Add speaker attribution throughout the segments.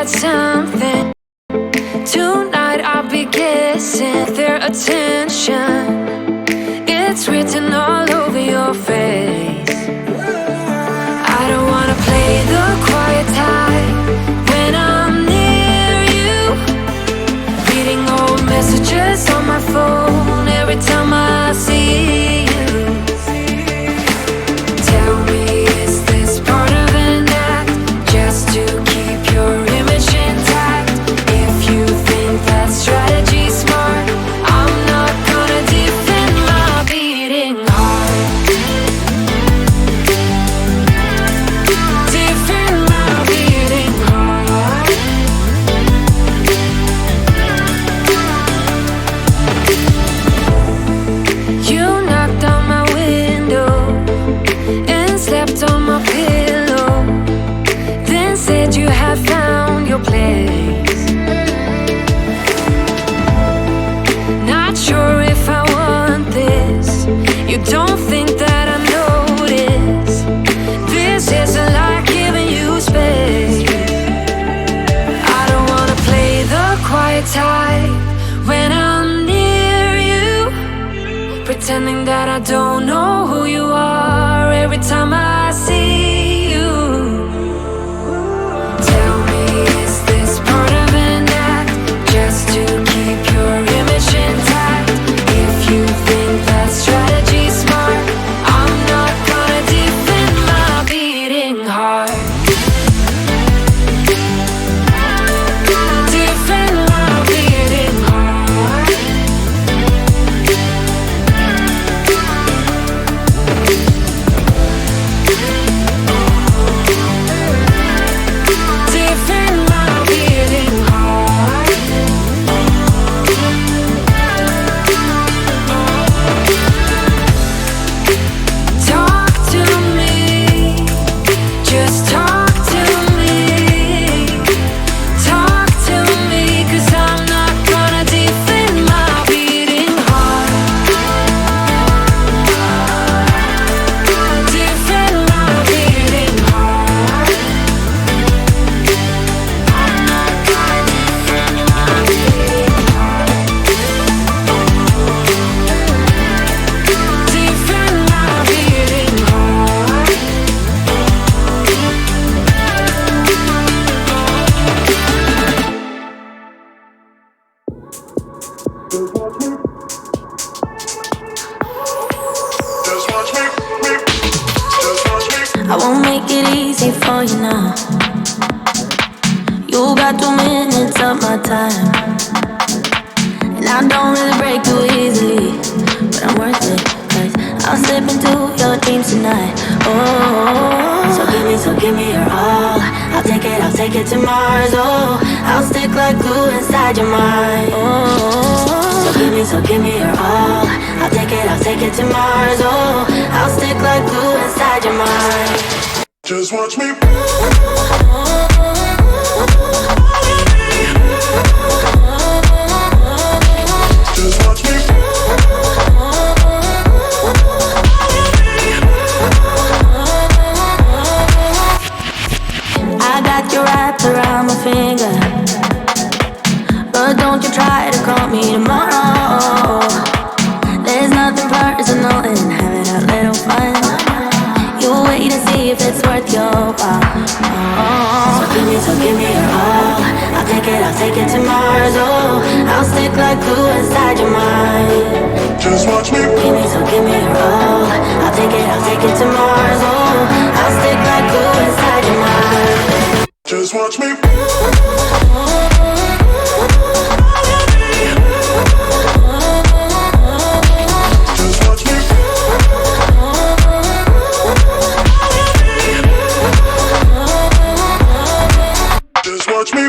Speaker 1: had something. Tonight I'll be guessing their attention. It's written all over your face. I don't wanna play the quiet type when I'm near you. Reading old messages on my phone every time I see you. Tell me, is this part of an act just to keep your image intact? If you think that strategy's smart, I'm not gonna defend my beating heart. Defend my beating heart. You knocked on my window and slept on my pillow, then said you had found your place. Not sure if I want this. You don't think that I notice. This isn't like giving you space. I don't wanna play the quiet type when I'm near you, pretending that I don't know who you are every time I see you. Tell me, is this part of an act just to keep your image intact? If you think that strategy's smart, I'm not gonna defend my beating heart. Defend my beating heart. Defend my beating heart. Talk to me, just talk to me. Talk to me, 'cause I'm not gonna defend my beating heart. Defend my beating heart. I'm not gonna defend my beating heart. Defend my beating heart.
Speaker 2: I won't make it easy for you now. You got 2 minutes of my time, and I don't really break too easily, but I'm worth it, 'cause I'll slip into your dreams tonight. Oh, so give me your all. I'll take it to Mars. Oh, I'll stick like glue inside your mind. Oh, so give me your all. I'll take it to Mars. Oh, I'll stick like glue inside your mind.
Speaker 3: Just watch me. Just watch me.
Speaker 2: I got you wrapped around my finger, but don't you try to call me tomorrow. There's nothing personal in having a little fun. You wait and see if it's worth your while. So give me your all. I'll take it to Mars. Oh, I'll stick like glue inside your mind.
Speaker 3: Just watch me.
Speaker 2: Give me your all. I'll take it to Mars. Oh, I'll stick like glue inside your mind.
Speaker 3: Just watch me. Just watch me. Just watch me.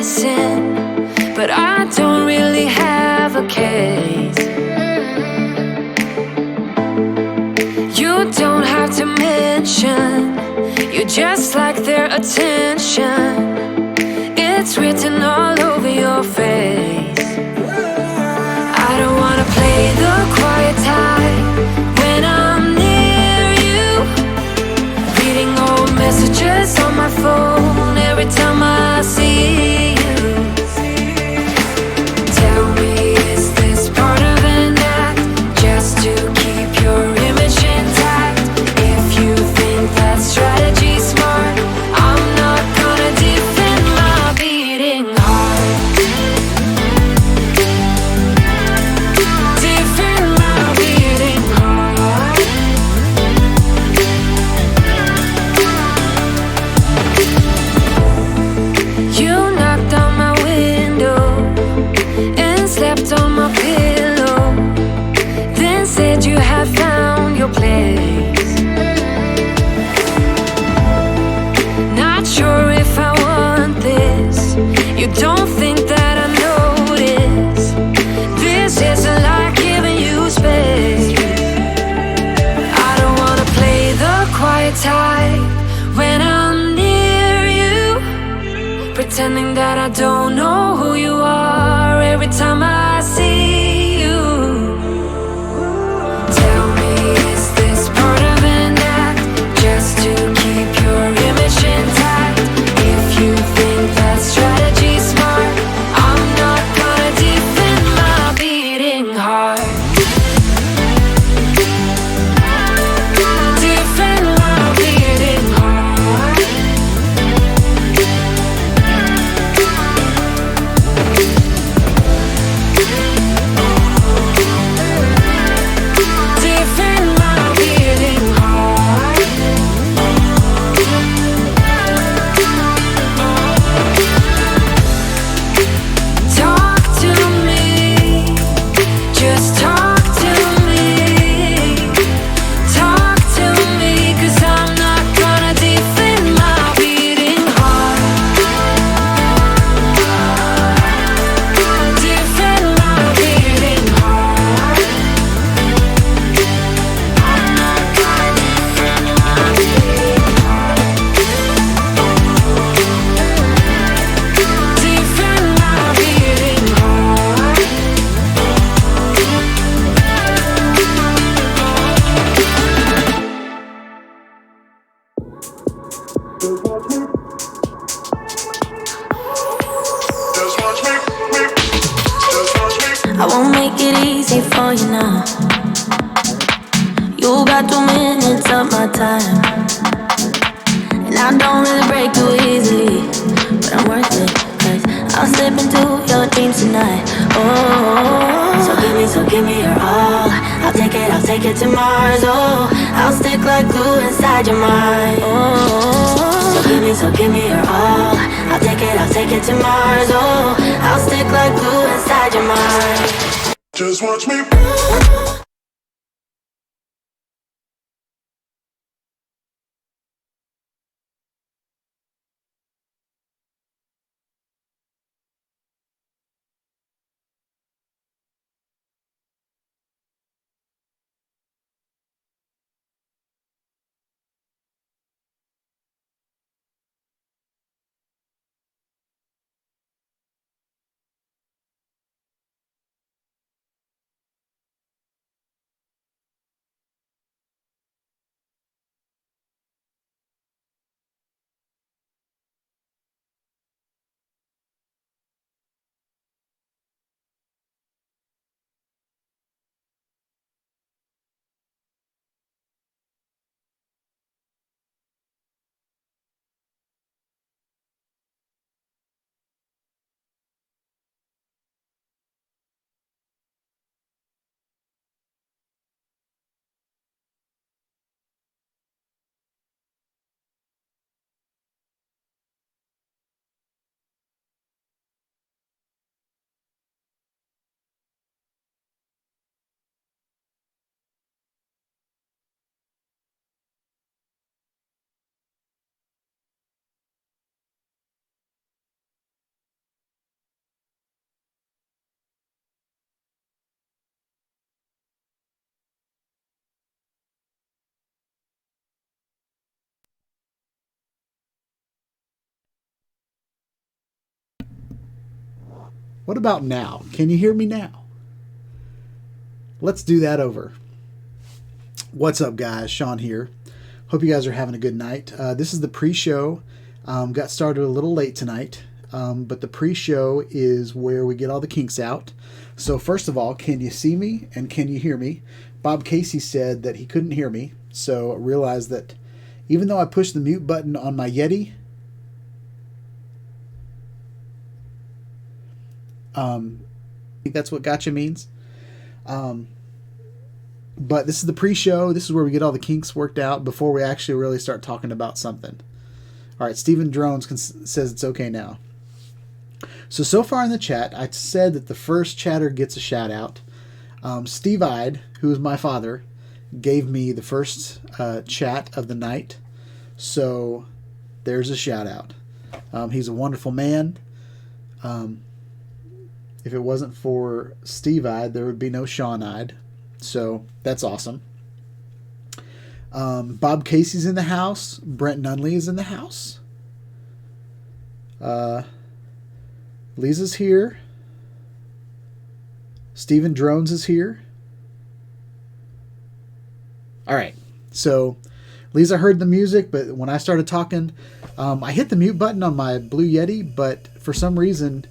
Speaker 1: innocent, but I don't really have a case. You don't have to mention, you just like their attention. It's written all over your face. I don't wanna play the quiet type when I'm near you, reading old messages on my phone every time I see you. Tell me, is this part of an act, just to keep your image intact? If you think that strategy's smart, I'm not gonna defend my beating heart. Defend my beating heart. You knocked on my window and slept on my pillow, then said you had found your place. Not sure if I want this. You don't think that I notice. This isn't like giving you space. I don't wanna play the quiet type when I'm near you, pretending that I don't know who you are every time I see you. Tell me, is this part of an act, just to keep your image intact? If you think that strategy's smart, I'm not gonna defend my beating heart. Defend my beating heart. Defend my beating heart. Talk to me, just talk to me. Talk to me, 'cause I'm not gonna defend my beating heart. Defend my beating heart. I'm not gonna defend my beating heart. Defend my beating heart.
Speaker 3: Just watch me, just watch me.
Speaker 2: I won't make it easy for you now. You got 2 minutes of my time, and I don't really break too easily, but I'm worth it, 'cause I'll slip into your dreams tonight. Oh, so give me your all. I'll take it to Mars. Oh, I'll stick like glue inside your mind. Oh, so give me your all. I'll take it to Mars. Oh, I'll stick like glue inside your mind.
Speaker 3: Just watch me.
Speaker 4: What about now? Can you hear me now? Let's do that over. What's up, guys? Shawn here. Hope you guys are having a good night. This is the pre-show. Got started a little late tonight, but the pre-show is where we get all the kinks out. So first of all, can you see me and can you hear me? Bob Casey said that he couldn't hear me, so I realized that even though I pushed the mute button on my Yeti, I think that's what gotcha means. But this is the pre-show. This is where we get all the kinks worked out before we actually really start talking about something. All right, Steven Drones says it's okay now. So far in the chat, I said that the first chatter gets a shout out. Steve Ide, who is my father, gave me the first chat of the night. So there's a shout out. He's a wonderful man. If it wasn't for Steve Ide, there would be no Shawn Ide. So that's awesome. Bob Casey's in the house. Brent Nunley is in the house. Lisa's here. Steven Drones is here. All right. So Lisa heard the music, but when I started talking, I hit the mute button on my Blue Yeti, but for some reason,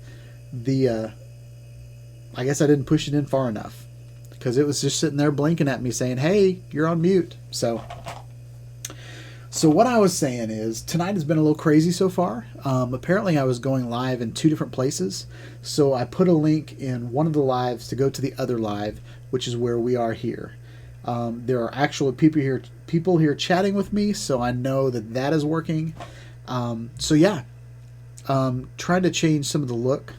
Speaker 4: I guess I didn't push it in far enough because it was just sitting there blinking at me saying, hey, you're on mute. So what I was saying is tonight has been a little crazy so far. Apparently I was going live in 2 different places. So I put a link in one of the lives to go to the other live, which is where we are here. There are actual people here chatting with me, so I know that is working. Trying to change some of the look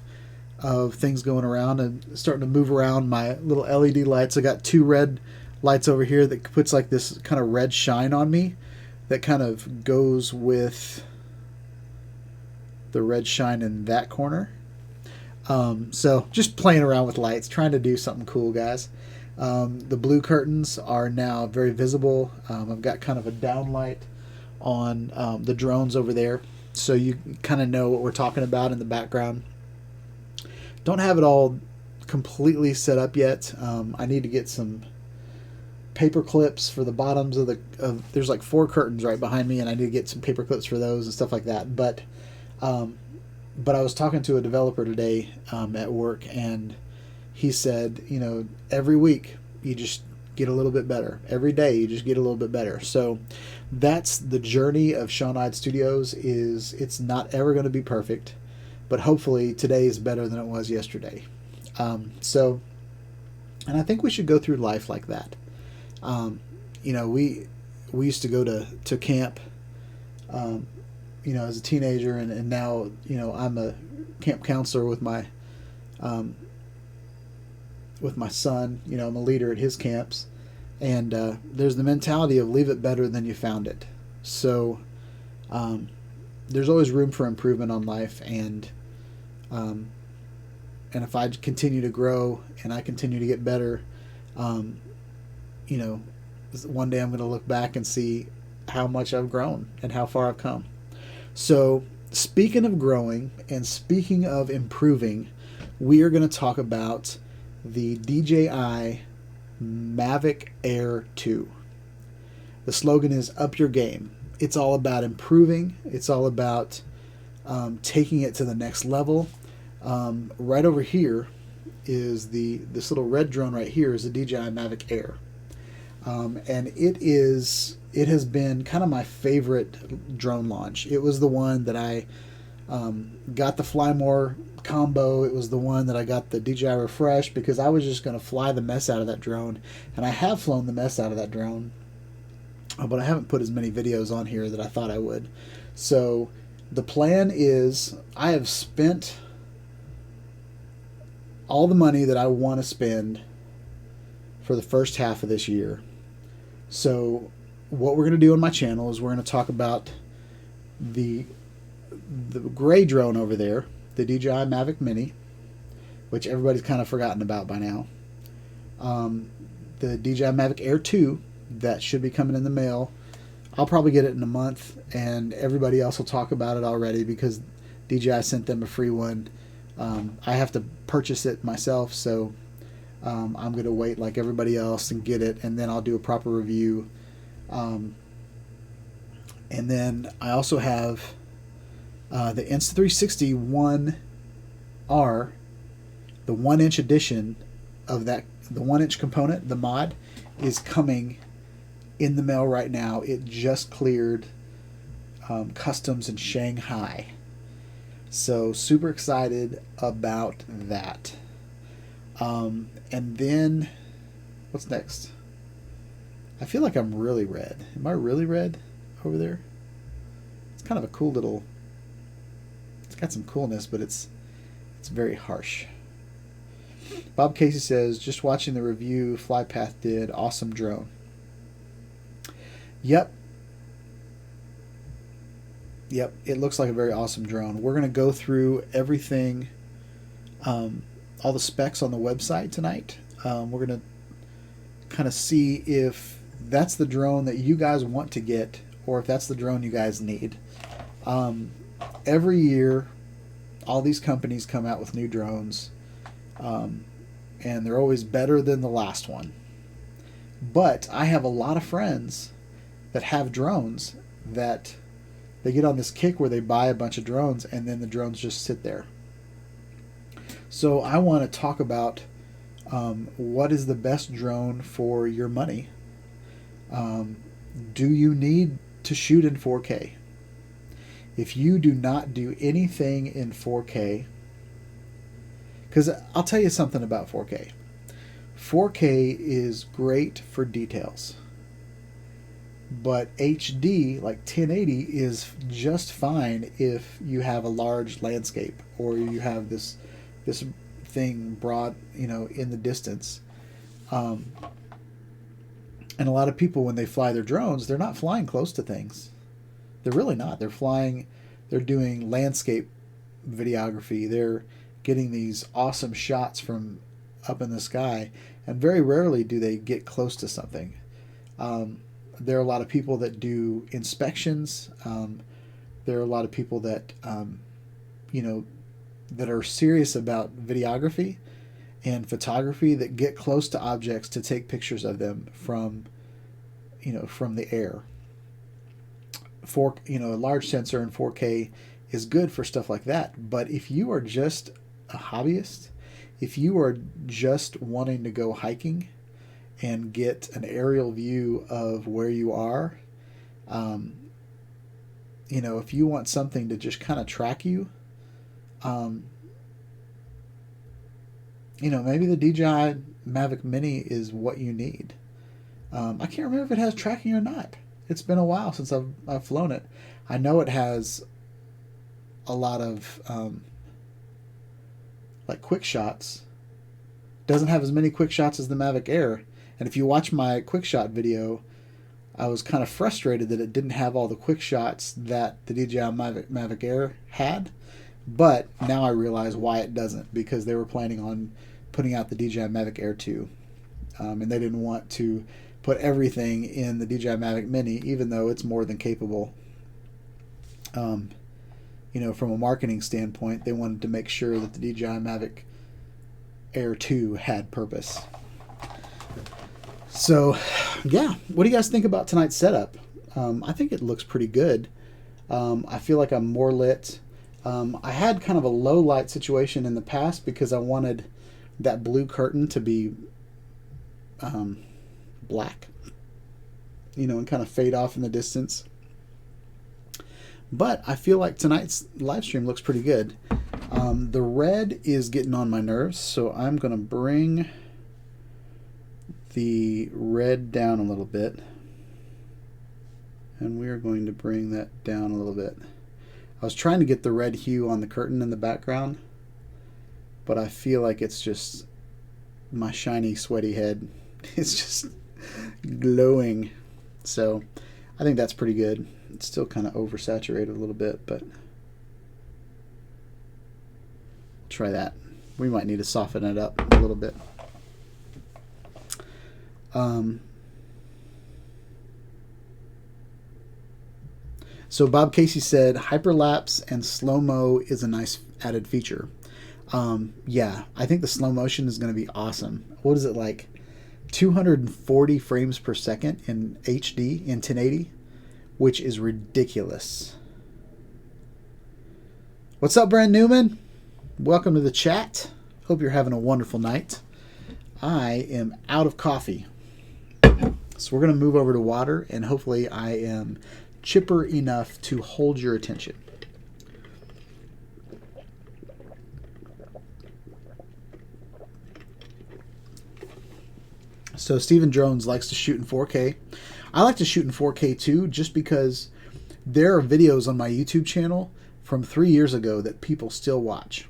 Speaker 4: of things going around and starting to move around my little LED lights. I got 2 red lights over here that puts like this kind of red shine on me that kind of goes with the red shine in that corner. So just playing around with lights, trying to do something cool, guys. The blue curtains are now very visible. I've got kind of a down light on the drones over there, so you kind of know what we're talking about in the background. Don't have it all completely set up yet. I need to get some paper clips for the bottoms of there's like 4 curtains right behind me, and I need to get some paper clips for those and stuff like that. But I was talking to a developer today at work, and he said, every week you just get a little bit better. Every day you just get a little bit better. So that's the journey of Shawn Ide Studios. It's not ever going to be perfect, but hopefully today is better than it was yesterday. And I think we should go through life like that. We used to go to camp, as a teenager, and now, I'm a camp counselor with my son. I'm a leader at his camps, and there's the mentality of leave it better than you found it. So there's always room for improvement on life, and if I continue to grow and I continue to get better, one day I'm going to look back and see how much I've grown and how far I've come. So speaking of growing and speaking of improving, we are going to talk about the DJI Mavic Air 2. The slogan is up your game. It's all about improving. It's all about taking it to the next level. Right over here is this little red drone right here is the DJI Mavic Air. And it has been kind of my favorite drone launch. It was the one that I got the Fly More combo. It was the one that I got the DJI Refresh because I was just going to fly the mess out of that drone. And I have flown the mess out of that drone, but I haven't put as many videos on here that I thought I would. So the plan is I have spent all the money that I want to spend for the first half of this year. So what we're going to do on my channel is we're going to talk about the gray drone over there, the DJI Mavic Mini, which everybody's kind of forgotten about by now. The DJI Mavic Air 2, that should be coming in the mail. I'll probably get it in a month, and everybody else will talk about it already because DJI sent them a free one I have to purchase it myself, so I'm going to wait like everybody else and get it, and then I'll do a proper review. And then I also have the Insta360 1R, the 1-inch edition of that, the 1-inch component, the mod, is coming in the mail right now. It just cleared customs in Shanghai. So super excited about that. And then what's next? I feel like I'm really red. Am I really red over there? It's kind of a cool little, it's got some coolness, but it's very harsh. Bob Casey says, just watching the review Flypath did, awesome drone. Yep, it looks like a very awesome drone. We're going to go through everything, all the specs on the website tonight. We're going to kind of see if that's the drone that you guys want to get, or if that's the drone you guys need. Every year, all these companies come out with new drones, and they're always better than the last one. But I have a lot of friends that have drones that they get on this kick where they buy a bunch of drones and then the drones just sit there. So I want to talk about what is the best drone for your money. Do you need to shoot in 4K? If you do not do anything in 4K, because I'll tell you something about 4K. 4K is great for details, but HD, like 1080, is just fine if you have a large landscape or you have this thing broad, in the distance. And a lot of people, when they fly their drones, they're not flying close to things. They're really not. They're doing landscape videography. They're getting these awesome shots from up in the sky, and very rarely do they get close to something. There are a lot of people that do inspections. There are a lot of people that, that are serious about videography and photography, that get close to objects to take pictures of them from the air. A large sensor in 4K is good for stuff like that. But if you are just a hobbyist, if you are just wanting to go hiking and get an aerial view of where you are, if you want something to just kind of track you, maybe the DJI Mavic Mini is what you need. I can't remember if it has tracking or not. It's been a while since I've flown it. I know it has a lot of like quick shots. Doesn't have as many quick shots as the Mavic Air. And if you watch my quick shot video, I was kind of frustrated that it didn't have all the quick shots that the DJI Mavic Air had. But now I realize why it doesn't, because they were planning on putting out the DJI Mavic Air 2. And they didn't want to put everything in the DJI Mavic Mini, even though it's more than capable. From a marketing standpoint, they wanted to make sure that the DJI Mavic Air 2 had purpose. So, yeah, what do you guys think about tonight's setup? I think it looks pretty good. I feel like I'm more lit. I had kind of a low light situation in the past because I wanted that blue curtain to be black, and kind of fade off in the distance. But I feel like tonight's live stream looks pretty good. The red is getting on my nerves, so I'm going to bring the red down a little bit. And we are going to bring that down a little bit. I was trying to get the red hue on the curtain in the background, but I feel like it's just my shiny, sweaty head. It's just glowing. So I think that's pretty good. It's still kind of oversaturated a little bit, but try that. We might need to soften it up a little bit. So Bob Casey said hyperlapse and slow-mo is a nice added feature. Yeah, I think the slow motion is going to be awesome. What is it, like 240 frames per second in HD in 1080, which is ridiculous. What's up, Brand Newman? Welcome to the chat. Hope you're having a wonderful night. I am out of coffee, so we're going to move over to water, and hopefully I am chipper enough to hold your attention. So Steven Drones likes to shoot in 4K. I like to shoot in 4K too, just because there are videos on my YouTube channel from 3 years ago that people still watch.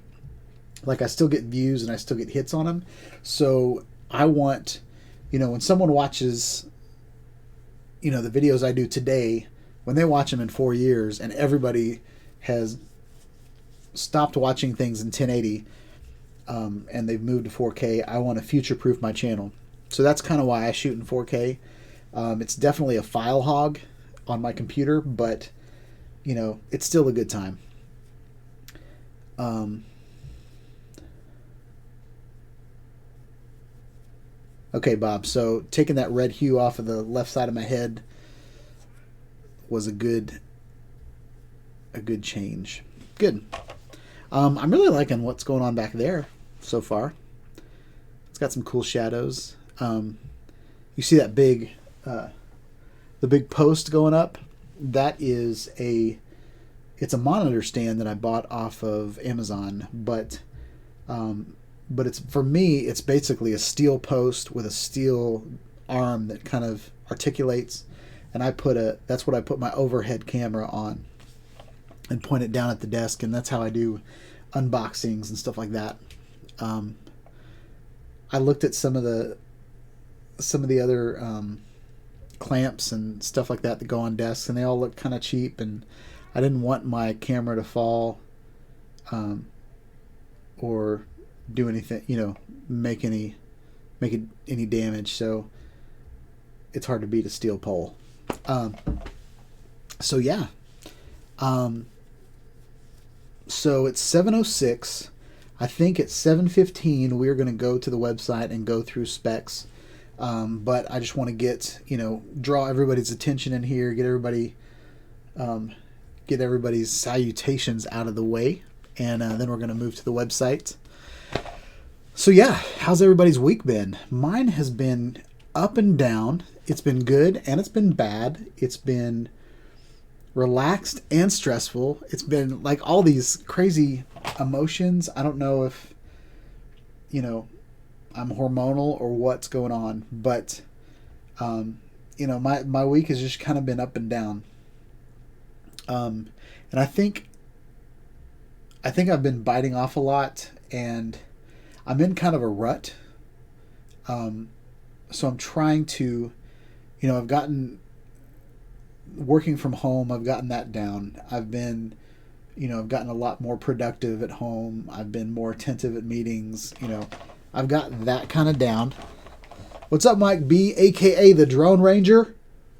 Speaker 4: Like, I still get views and I still get hits on them. So I want, when someone watches, the videos I do today, when they watch them in 4 years and everybody has stopped watching things in 1080 and they've moved to 4K, I want to future-proof my channel. So that's kind of why I shoot in 4K. It's definitely a file hog on my computer, but, it's still a good time. Okay, Bob, so taking that red hue off of the left side of my head was a good change. Good. I'm really liking what's going on back there so far. It's got some cool shadows. You see that big, the big post going up? That is it's a monitor stand that I bought off of Amazon, but it's, for me, it's basically a steel post with a steel arm that kind of articulates, and that's what I put my overhead camera on and point it down at the desk, and that's how I do unboxings and stuff like that. I looked at some of the other clamps and stuff like that go on desks, and they all look kind of cheap, and I didn't want my camera to fall or do anything, make any damage. So it's hard to beat a steel pole. So yeah. So it's 7:06. I think at 7:15 we're going to go to the website and go through specs. But I just want to get, draw everybody's attention in here, get everybody's salutations out of the way, and then we're going to move to the website. So yeah, how's everybody's week been? Mine has been up and down. It's been good and it's been bad. It's been relaxed and stressful. It's been like all these crazy emotions. I don't know if, I'm hormonal or what's going on, but, my week has just kind of been up and down. And I think I've been biting off a lot, and I'm in kind of a rut. So I'm trying to, I've gotten working from home. I've gotten that down. I've been, I've gotten a lot more productive at home. I've been more attentive at meetings. I've got that kind of down. What's up, Mike B, aka the Drone Ranger?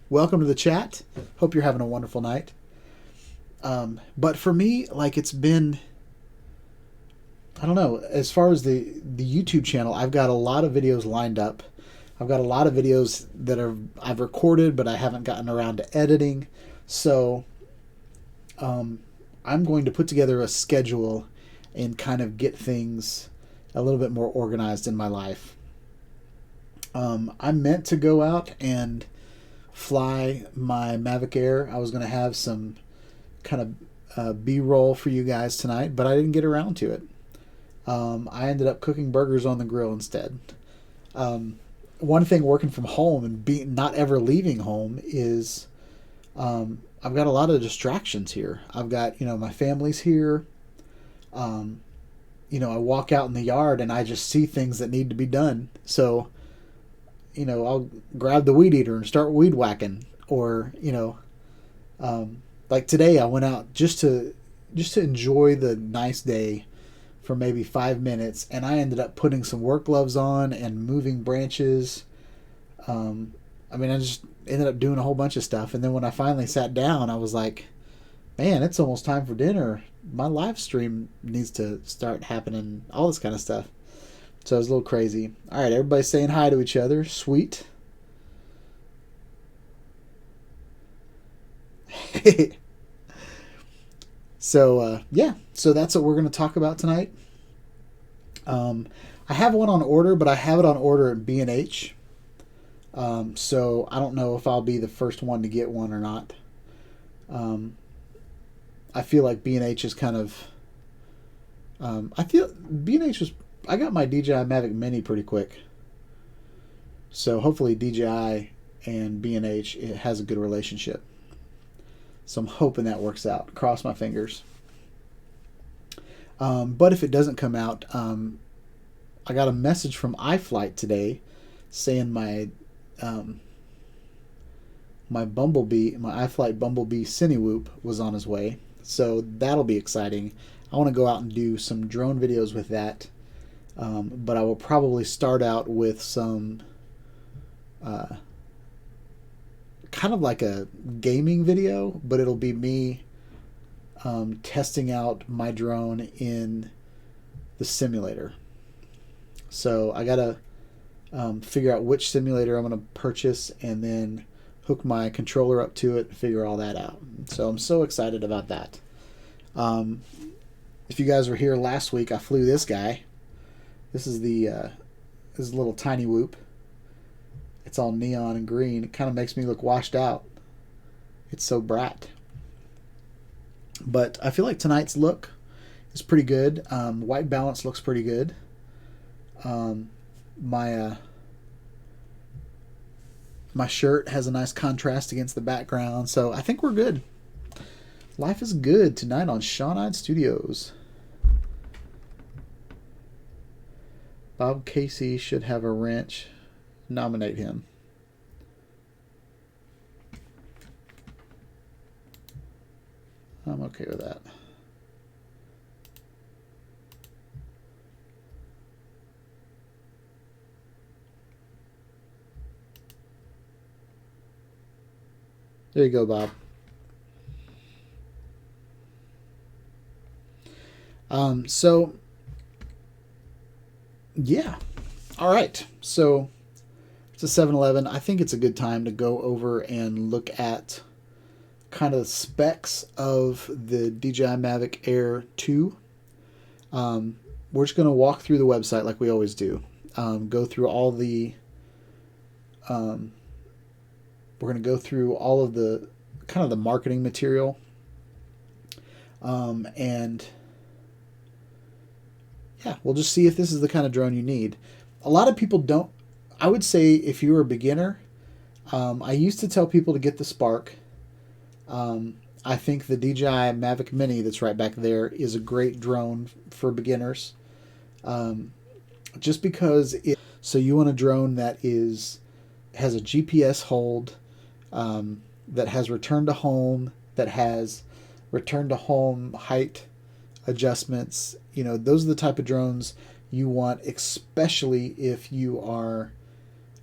Speaker 4: Welcome to the chat. Hope you're having a wonderful night. But for me, like, it's been, I don't know, as far as the YouTube channel, I've got a lot of videos lined up. I've got a lot of videos that I've recorded, but I haven't gotten around to editing. So I'm going to put together a schedule and kind of get things a little bit more organized in my life. I meant to go out and fly my Mavic Air. I was going to have some kind of B-roll for you guys tonight, but I didn't get around to it. I ended up cooking burgers on the grill instead. One thing working from home and not ever leaving home is I've got a lot of distractions here. I've got, my family's here. I walk out in the yard and I just see things that need to be done. So, I'll grab the weed eater and start weed whacking. Or, like today I went out just to enjoy the nice day for maybe 5 minutes, and I ended up putting some work gloves on and moving branches. I just ended up doing a whole bunch of stuff, and then when I finally sat down, I was like, Man, it's almost time for dinner. My live stream needs to start happening, all this kind of stuff. So it was a little crazy. All right, everybody saying hi to each other. Sweet. So, yeah. So that's what we're going to talk about tonight. I have one on order, but I have it on order at B&H. So I don't know if I'll be the first one to get one or not. I feel like B&H is kind of... I feel B&H was... I got my DJI Mavic Mini pretty quick. So hopefully DJI and B&H, it has a good relationship. So I'm hoping that works out. Cross my fingers. But if it doesn't come out, I got a message from iFlight today saying my Bumblebee, my iFlight Bumblebee Cinewhoop was on his way. So that'll be exciting. I want to go out and do some drone videos with that. But I will probably start out with some kind of like a gaming video, but it'll be me testing out my drone in the simulator. So I gotta figure out which simulator I'm gonna purchase and then hook my controller up to it and figure all that out. So I'm so excited about that. If you guys were here last week, I flew this guy. This is the this little tiny whoop. It's all neon and green. It kind of makes me look washed out. It's so bright. But I feel like tonight's look is pretty good. White balance looks pretty good. My shirt has a nice contrast against the background, so I think we're good. Life is good tonight on Shawn Ide Studios. Bob Casey should have a wrench. Nominate him. I'm okay with that. There you go, Bob. So yeah. All right. So it's a 7-Eleven. I think it's a good time to go over and look at kind of the specs of the DJI Mavic Air 2. We're just going to walk through the website like we always do. Go through all the... we're going to go through all of the kind of the marketing material. And yeah, we'll just see if this is the kind of drone you need. A lot of people don't. I would say if you're a beginner, I used to tell people to get the Spark. I think the DJI Mavic Mini that's right back there is a great drone for beginners. Just because so you want a drone that has a GPS hold, that has return to home, that has return to home height adjustments. You know, those are the type of drones you want, especially if you are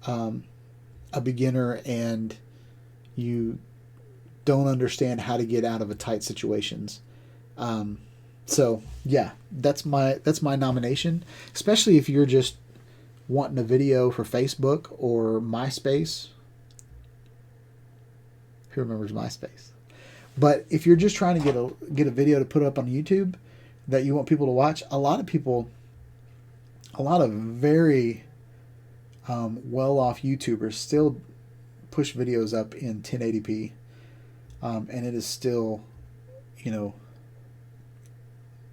Speaker 4: a beginner and you don't understand how to get out of a tight situations. So yeah, that's my nomination, especially if you're just wanting a video for Facebook or MySpace. Who remembers MySpace? But if you're just trying to get a video to put up on YouTube that you want people to watch, a lot of very well-off YouTubers still push videos up in 1080p, and it is still, you know,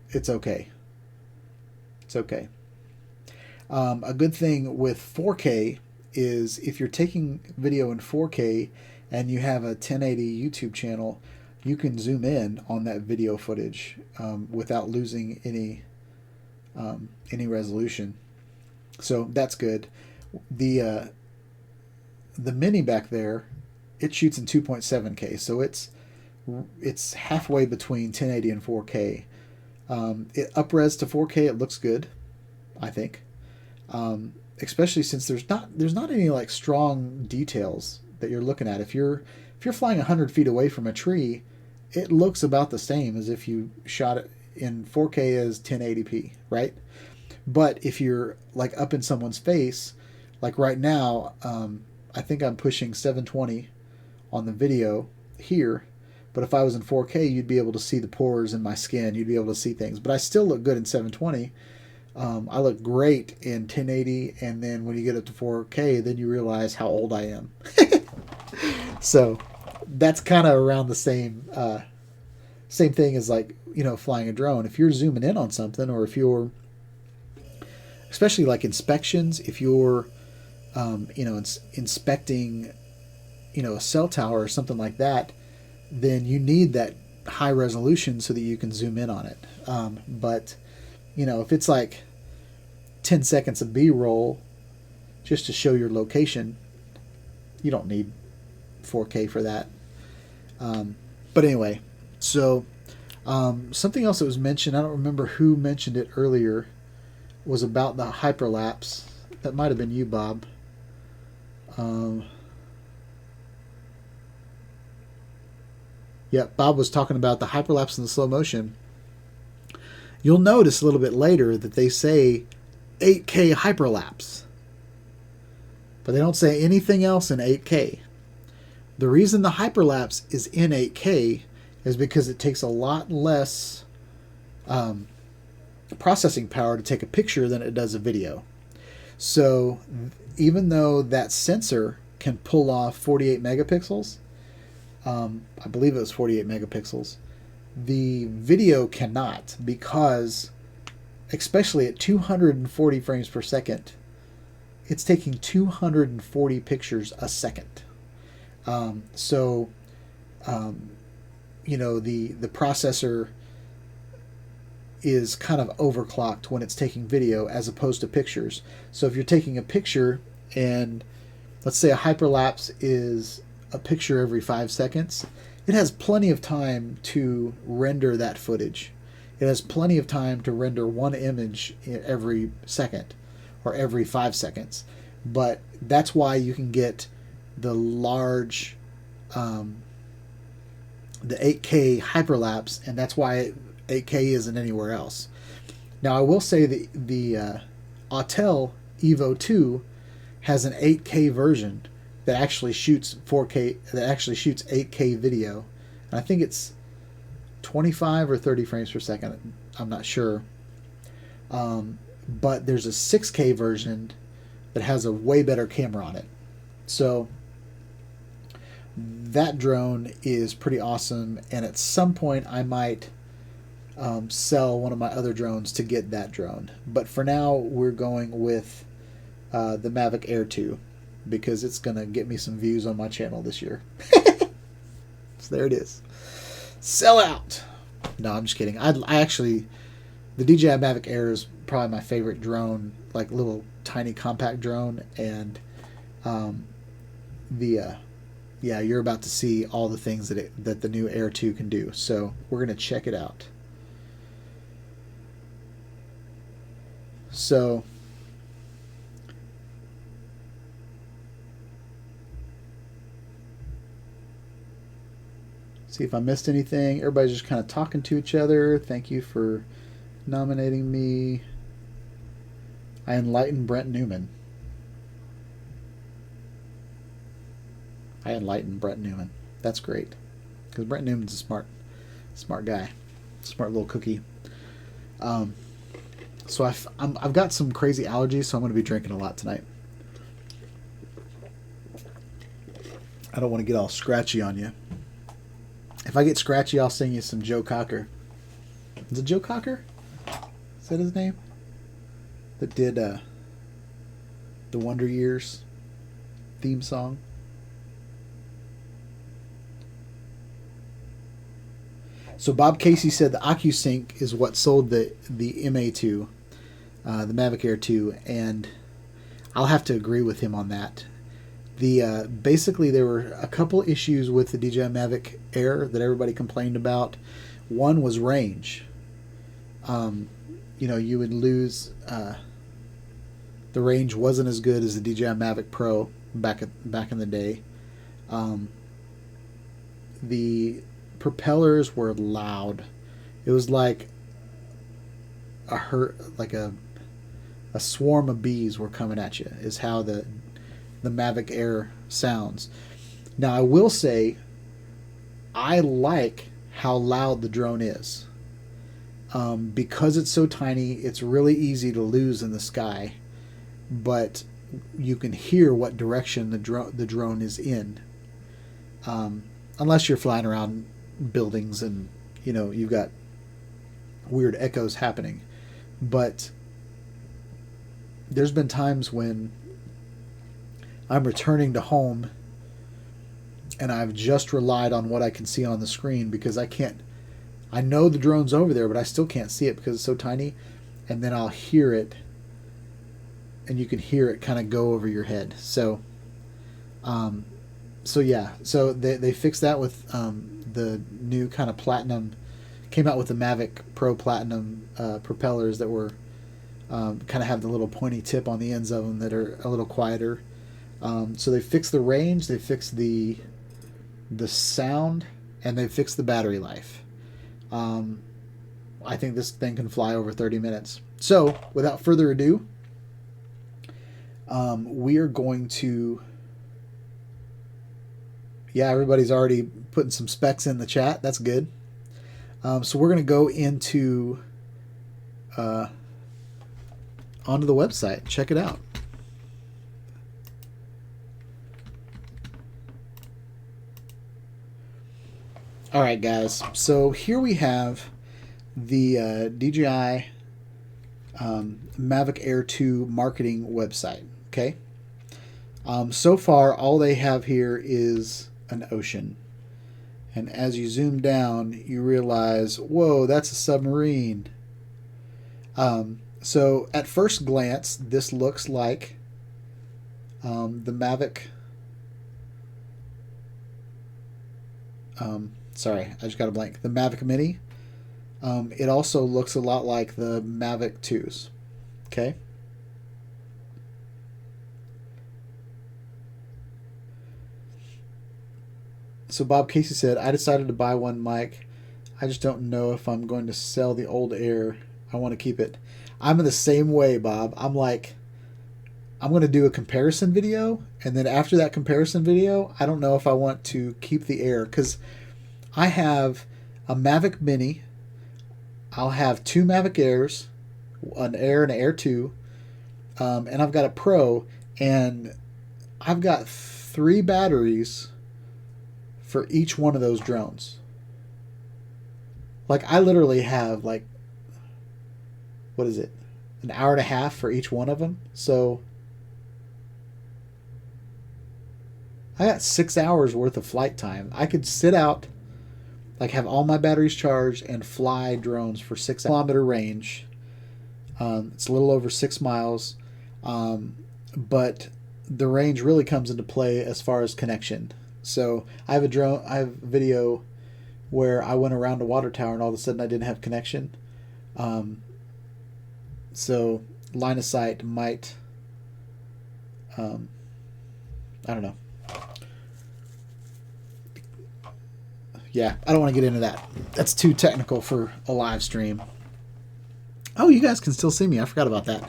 Speaker 4: it's okay. It's okay. A good thing with 4K is if you're taking video in 4K and you have a 1080 YouTube channel, you can zoom in on that video footage without losing any resolution. So that's good. The Mini back there, it shoots in 2.7K, so it's halfway between 1080 and 4K. It up-res to 4K. It looks good, I think. Especially since there's not any like strong details that you're looking at. If you're flying 100 feet away from a tree it looks about the same as if you shot it in 4K as 1080p, right? But if you're like up in someone's face, like right now, I think I'm pushing 720 on the video here, but if I was in 4K, you'd be able to see the pores in my skin. You'd be able to see things, but I still look good in 720. I look great in 1080, and then when you get up to 4K, then you realize how old I am. So that's kind of around the same thing as, like, you know, flying a drone. If you're zooming in on something, or if you're, especially like inspections, if you're inspecting, you know, a cell tower or something like that, then you need that high resolution so that you can zoom in on it. But, you know, if it's like 10 seconds of B-roll just to show your location, you don't need 4K for that. But anyway, so something else that was mentioned, I don't remember who mentioned it earlier, was about the hyperlapse. That might have been you, Bob. Yeah, Bob was talking about the hyperlapse and the slow motion. You'll notice a little bit later that they say 8K hyperlapse, but they don't say anything else in 8K. The reason the hyperlapse is in 8K is because it takes a lot less processing power to take a picture than it does a video. So even though that sensor can pull off 48 megapixels, I believe it was 48 megapixels, the video cannot, because especially at 240 frames per second, it's taking 240 pictures a second. You know, the processor is kind of overclocked when it's taking video as opposed to pictures. So if you're taking a picture, and let's say a hyperlapse is a picture every 5 seconds, it has plenty of time to render that footage. It has plenty of time to render one image every second or every 5 seconds. But that's why you can get the large, the 8K hyperlapse, and that's why 8K isn't anywhere else. Now, I will say the Autel Evo 2 has an 8K version that actually shoots 4K, that actually shoots 8K video. And I think it's 25 or 30 frames per second. I'm not sure. But there's a 6K version that has a way better camera on it. So that drone is pretty awesome. And at some point I might sell one of my other drones to get that drone. But for now, we're going with the Mavic Air 2, because it's going to get me some views on my channel this year. So there it is. Sell out. No, I'm just kidding. I actually, the DJI Mavic Air is probably my favorite drone, like little tiny compact drone. And yeah, you're about to see all the things that the new Air 2 can do. So we're going to check it out. So see if I missed anything. Everybody's just kind of talking to each other. Thank you for nominating me. I enlightened Brent Newman. That's great, because Brent Newman's a smart guy, smart little cookie. So I've got some crazy allergies, so I'm going to be drinking a lot tonight. I don't want to get all scratchy on you. If I get scratchy, I'll sing you some Joe Cocker. Is it Joe Cocker? Is that his name? That did the Wonder Years theme song. So Bob Casey said the OcuSync is what sold the MA2, the Mavic Air 2, and I'll have to agree with him on that. Basically there were a couple issues with the DJI Mavic Air that everybody complained about. One was range. You would lose. The range wasn't as good as the DJI Mavic Pro back in the day. The propellers were loud. It was like a swarm of bees were coming at you, is how the Mavic Air sounds. Now I will say I like how loud the drone is. Because it's so tiny, it's really easy to lose in the sky, but you can hear what direction the drone is in. Unless you're flying around buildings and you've got weird echoes happening. But there's been times when I'm returning to home and I've just relied on what I can see on the screen, because I know the drone's over there, but I still can't see it because it's so tiny. And then I'll hear it, and you can hear it kind of go over your head. So yeah. So they fixed that with the new kind of platinum. Came out with the Mavic Pro Platinum propellers that were kind of have the little pointy tip on the ends of them that are a little quieter. So they fixed the range, they fixed the sound, and they fixed the battery life. I think this thing can fly over 30 minutes. So without further ado, we are going to... Yeah, everybody's already putting some specs in the chat. That's good. So we're going to go into onto the website. Check it out. All right, guys. So here we have the DJI Mavic Air 2 marketing website. Okay. So far, all they have here is an ocean. And as you zoom down, you realize, whoa, that's a submarine. So at first glance, this looks like the Mavic. Sorry, I just got a blank. The Mavic Mini. It also looks a lot like the Mavic 2s. Okay. So Bob Casey said, I decided to buy one mic. I just don't know if I'm going to sell the old Air. I want to keep it. I'm in the same way, Bob. I'm like, I'm going to do a comparison video. And then after that comparison video, I don't know if I want to keep the Air. Because I have a Mavic Mini. I'll have 2 Mavic Airs. An Air and an Air 2. And I've got a Pro. And I've got 3 batteries for each one of those drones. Like, I literally have, like, what is it? An hour and a half for each one of them. So I got 6 hours worth of flight time. I could sit out, like, have all my batteries charged and fly drones for 6 kilometer range. It's a little over 6 miles. But the range really comes into play as far as connection. So I have a video where I went around a water tower and all of a sudden I didn't have connection. So line of sight might, I don't know. Yeah, I don't want to get into that. That's too technical for a live stream. Oh, you guys can still see me. I forgot about that.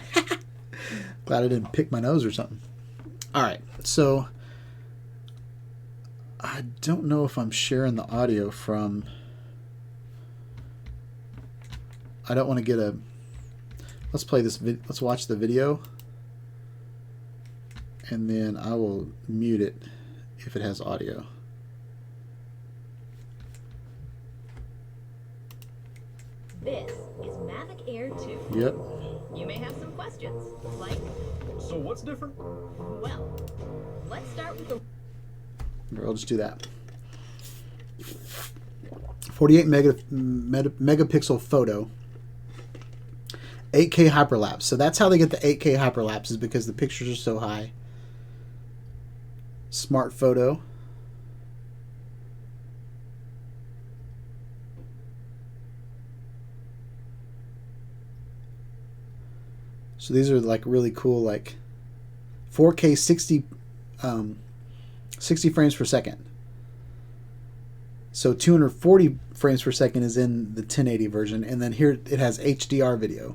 Speaker 4: Glad I didn't pick my nose or something. All right, so I don't know if I'm sharing the audio from... I don't want to get a... Let's play this let's watch the video. And then I will mute it if it has audio.
Speaker 5: This is Mavic Air 2.
Speaker 4: Yep.
Speaker 5: You may have some questions, like,
Speaker 3: So what's different?
Speaker 5: well, let's start with the
Speaker 4: I'll just do that. 48 megapixel photo. 8K hyperlapse. So that's how they get the 8K hyperlapse, is because the pictures are so high. Smart photo. So these are like really cool, like 4K 60 frames per second. So 240 frames per second is in the 1080 version, and then here it has HDR video.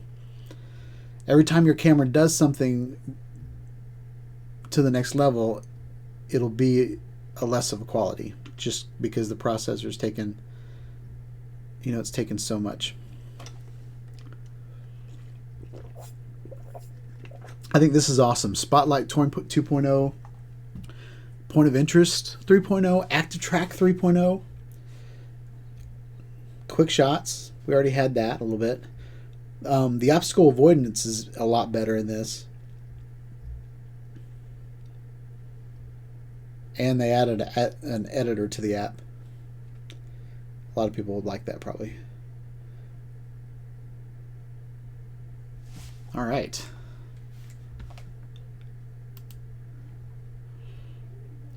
Speaker 4: Every time your camera does something to the next level, it'll be a less of a quality, just because the processor's taken, it's taken so much. I think this is awesome. Spotlight 2.0, Point of Interest 3.0, Active Track 3.0, Quick Shots. We already had that a little bit. The obstacle avoidance is a lot better in this. And they added an editor to the app. A lot of people would like that probably. All right.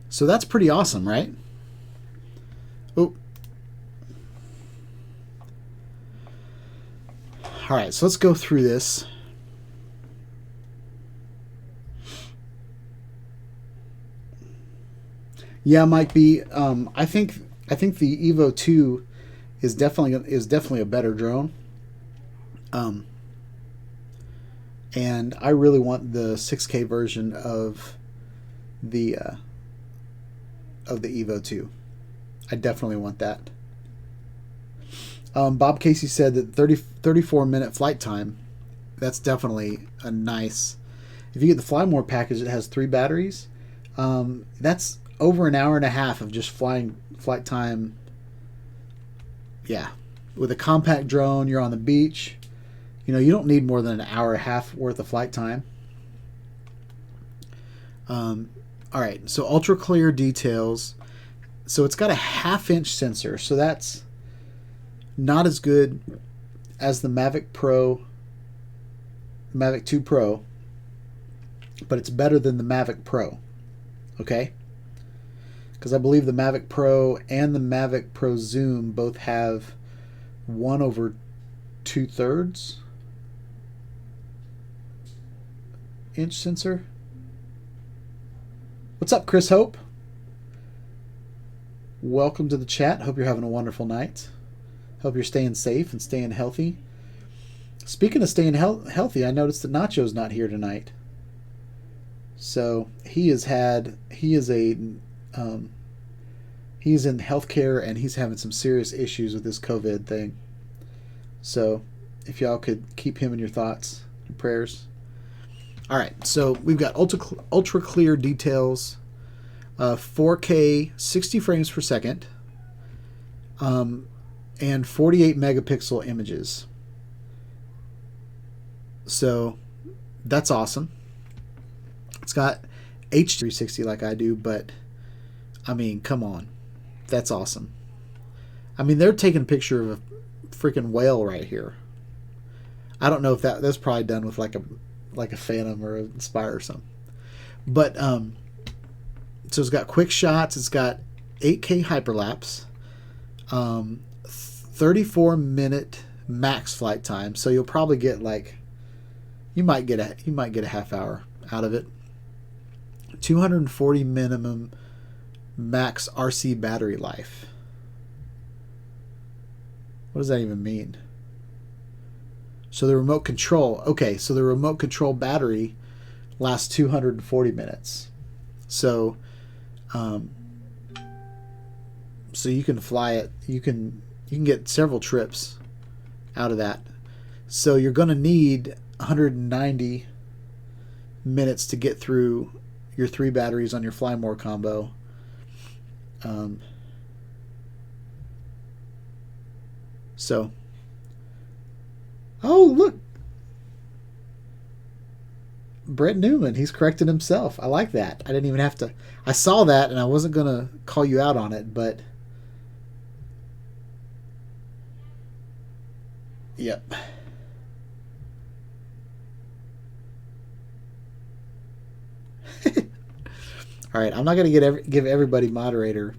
Speaker 4: So that's pretty awesome, right? Oh. All right, so let's go through this. Yeah, Mike B. I think the Evo 2 is definitely a better drone. And I really want the 6K version of the Evo 2. I definitely want that. Bob Casey said that 34-minute flight time. That's definitely a nice. If you get the Fly More package, it has 3 batteries. That's over an hour and a half of just flight time. Yeah, with a compact drone, you're on the beach. You don't need more than an hour and a half worth of flight time. All right, so ultra clear details. So it's got a 1/2-inch sensor, so that's not as good as the Mavic 2 Pro, but it's better than the Mavic Pro. Okay? Because I believe the Mavic Pro and the Mavic Pro Zoom both have 1/2 inch sensor. What's up, Chris Hope? Welcome to the chat. Hope you're having a wonderful night. Hope you're staying safe and staying healthy. Speaking of staying healthy, I noticed that Nacho's not here tonight. So he's in healthcare and he's having some serious issues with this COVID thing. So if y'all could keep him in your thoughts and prayers. All right, so we've got ultra clear details, 4K 60 frames per second, and 48 megapixel images. So that's awesome. It's got H360 like I do, but I mean, come on. That's awesome. I mean, they're taking a picture of a freaking whale right here. I don't know if that's probably done with like a Phantom or a Spire or something. But so it's got quick shots, it's got 8K hyperlapse, 34-minute max flight time. So you'll probably get you might get a half hour out of it. 240 minimum max RC battery life. What does that even mean? So the remote control, okay, so the remote control battery lasts 240 minutes. So so you can fly it, you can get several trips out of that. So you're going to need 190 minutes to get through your 3 batteries on your Fly More combo. So, oh, look. Brett Newman, he's corrected himself. I like that. I didn't even have to. I saw that and I wasn't going to call you out on it, but yep. All right, I'm not going to give everybody moderator,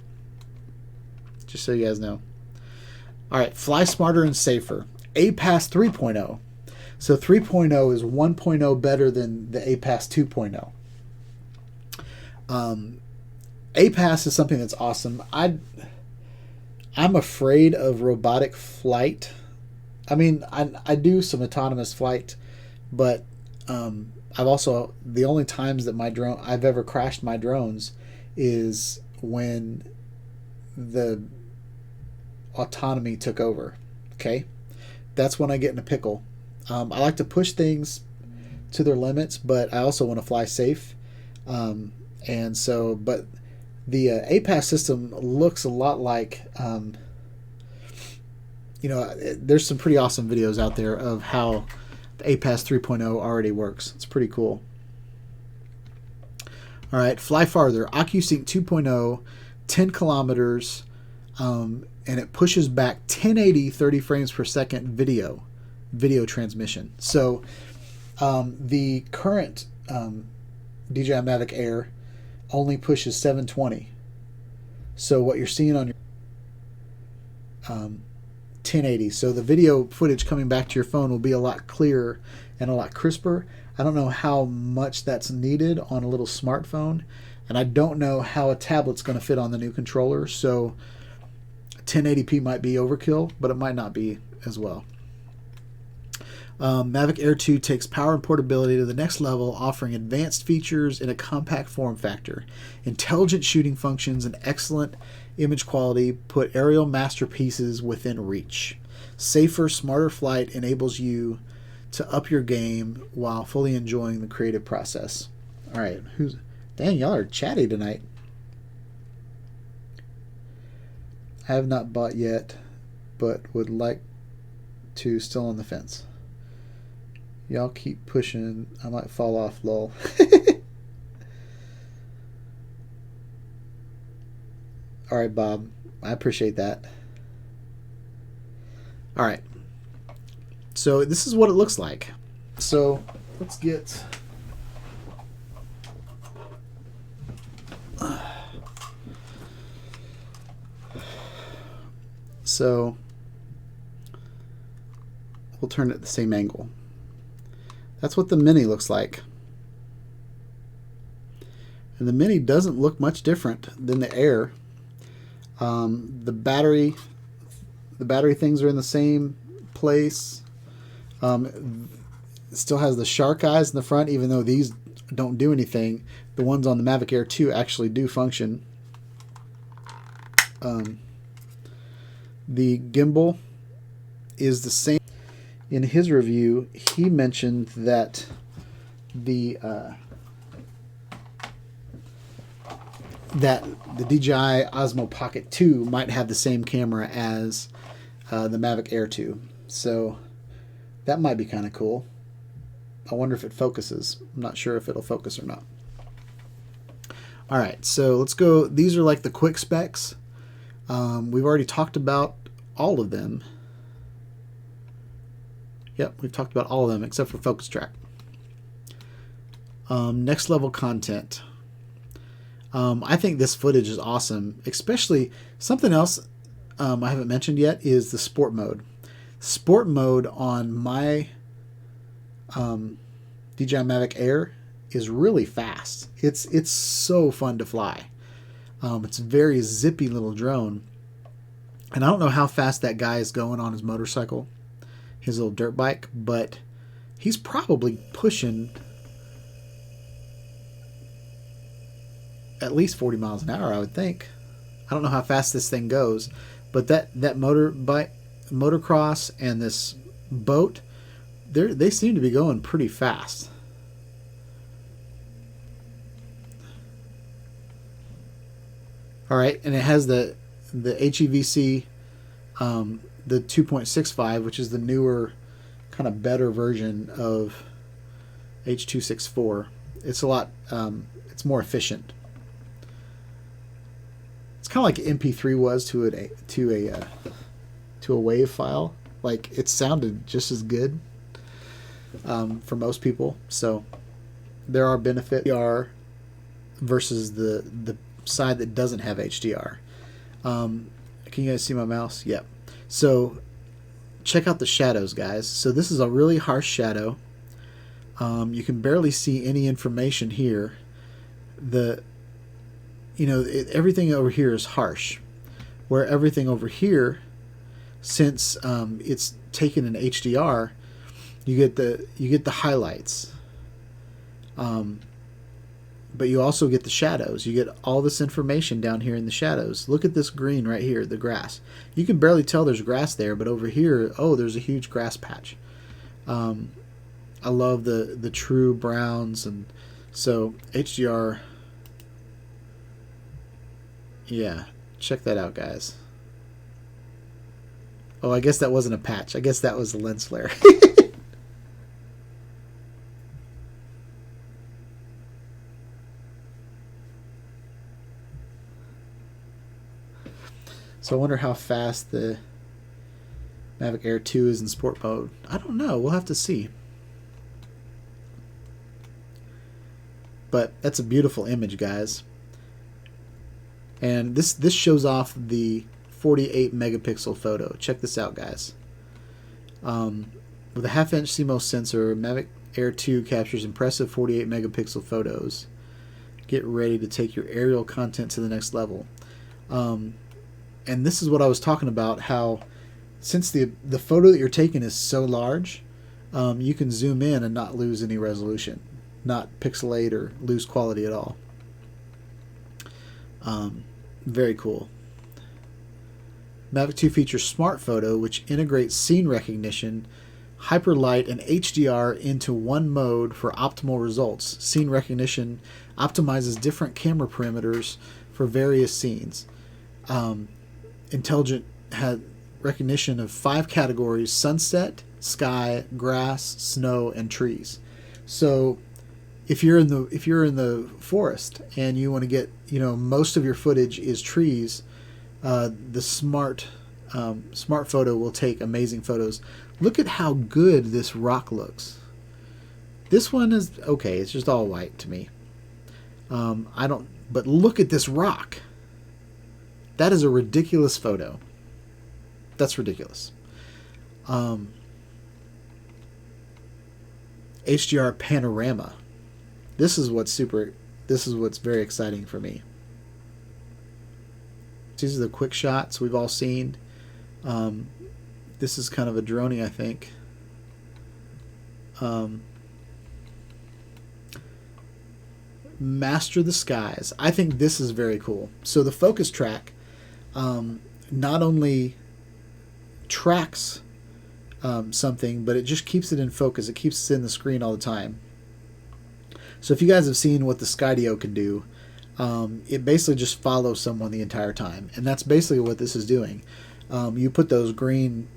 Speaker 4: just so you guys know. All right, fly smarter and safer. APAS 3.0. So 3.0 is 1.0 better than the APAS 2.0. APAS is something that's awesome. I'm afraid of robotic flight. I mean, I do some autonomous flight, but I've also, the only times that I've ever crashed my drones is when the autonomy took over. Okay, that's when I get in a pickle. I like to push things to their limits, but I also want to fly safe. And so, but the APAS system looks a lot like, there's some pretty awesome videos out there of how the APAS 3.0 already works. It's pretty cool. All right, fly farther. OcuSync 2.0, 10 kilometers, and it pushes back 1080 30 frames per second video transmission. So the current DJI Mavic Air only pushes 720. So what you're seeing on your 1080. So the video footage coming back to your phone will be a lot clearer and a lot crisper. I don't know how much that's needed on a little smartphone, and I don't know how a tablet's going to fit on the new controller. So 1080p might be overkill, but it might not be as well. Mavic Air 2 takes power and portability to the next level, offering advanced features in a compact form factor. Intelligent shooting functions and excellent image quality put aerial masterpieces within reach. Safer, smarter flight enables you to up your game while fully enjoying the creative process. All right, dang, y'all are chatty tonight. I have not bought yet, but would like to, still on the fence. Y'all keep pushing. I might fall off, lol. All right, Bob. I appreciate that. All right. So this is what it looks like. So let's get... So we'll turn it at the same angle. That's what the Mini looks like. And the Mini doesn't look much different than the Air. The battery things are in the same place. It still has the shark eyes in the front, even though these don't do anything. The ones on the Mavic Air 2 actually do function. The gimbal is the same. In his review, he mentioned that the DJI Osmo Pocket 2 might have the same camera as the Mavic Air 2. So that might be kind of cool. I wonder if it focuses. I'm not sure if it'll focus or not. All right, so let's go. These are like the quick specs. We've already talked about all of them. Yep, we've talked about all of them except for focus track. Next level content. I think this footage is awesome, especially something else I haven't mentioned yet is the sport mode. Sport mode on my DJI Mavic Air is really fast. It's so fun to fly. It's a very zippy little drone. And I don't know how fast that guy is going on his motorcycle, his little dirt bike, but he's probably pushing at least 40 miles an hour, I would think. I don't know how fast this thing goes, but that motocross and this boat, they seem to be going pretty fast. All right, and it has the HEVC, the 2.65, which is the newer, kind of better version of H.264. It's a lot, it's more efficient. It's kind of like MP3 was to a WAV file. Like, it sounded just as good for most people. So there are benefits versus the side that doesn't have HDR. Can you guys see my mouse? Yep. So check out the shadows, guys. So this is a really harsh shadow. You can barely see any information here. Everything over here is harsh. Where everything over here, since it's taken in HDR, you get the highlights, but you also get the shadows. You get all this information down here in the shadows. Look at this green right here, the grass. You can barely tell there's grass there, but over here, oh, there's a huge grass patch. I love the true browns, and so HDR. Yeah, check that out, guys. Oh, I guess that wasn't a patch. I guess that was the lens flare. So I wonder how fast the Mavic Air 2 is in sport mode. I don't know. We'll have to see. But that's a beautiful image, guys. And this shows off the 48 megapixel photo. Check this out, guys. With a half-inch CMOS sensor, Mavic Air 2 captures impressive 48 megapixel photos. Get ready to take your aerial content to the next level. And this is what I was talking about, how since the photo that you're taking is so large, you can zoom in and not lose any resolution, not pixelate or lose quality at all. Very cool. Mavic 2 features Smart Photo, which integrates scene recognition, hyperlight, and HDR into one mode for optimal results. Scene recognition optimizes different camera parameters for various scenes. Intelligent had recognition of 5 categories: sunset, sky, grass, snow, and trees. So if you're in the forest and you want to get, most of your footage is trees, the smart photo will take amazing photos. Look at how good this rock looks. This one is okay, it's just all white to me. But look at this rock. That is a ridiculous photo. That's ridiculous. HDR panorama. This is what's very exciting for me. These are the quick shots we've all seen. This is kind of a droney, I think. Master the skies. I think this is very cool. So the focus track not only tracks something, but it just keeps it in focus. It keeps it in the screen all the time. So if you guys have seen what the Skydio can do, it basically just follows someone the entire time, and that's basically what this is doing. You put those green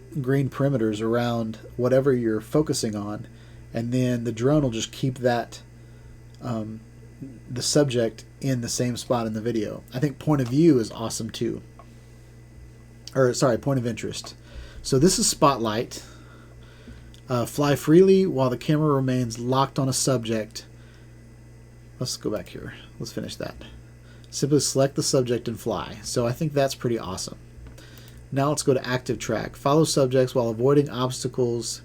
Speaker 4: perimeters around whatever you're focusing on, and then the drone will just keep that the subject in the same spot in the video. I think point of view is awesome too. Or sorry, point of interest. So this is spotlight. Fly freely while the camera remains locked on a subject. Let's go back here. Let's finish that. Simply select the subject and fly. So I think that's pretty awesome. Now let's go to active track. Follow subjects while avoiding obstacles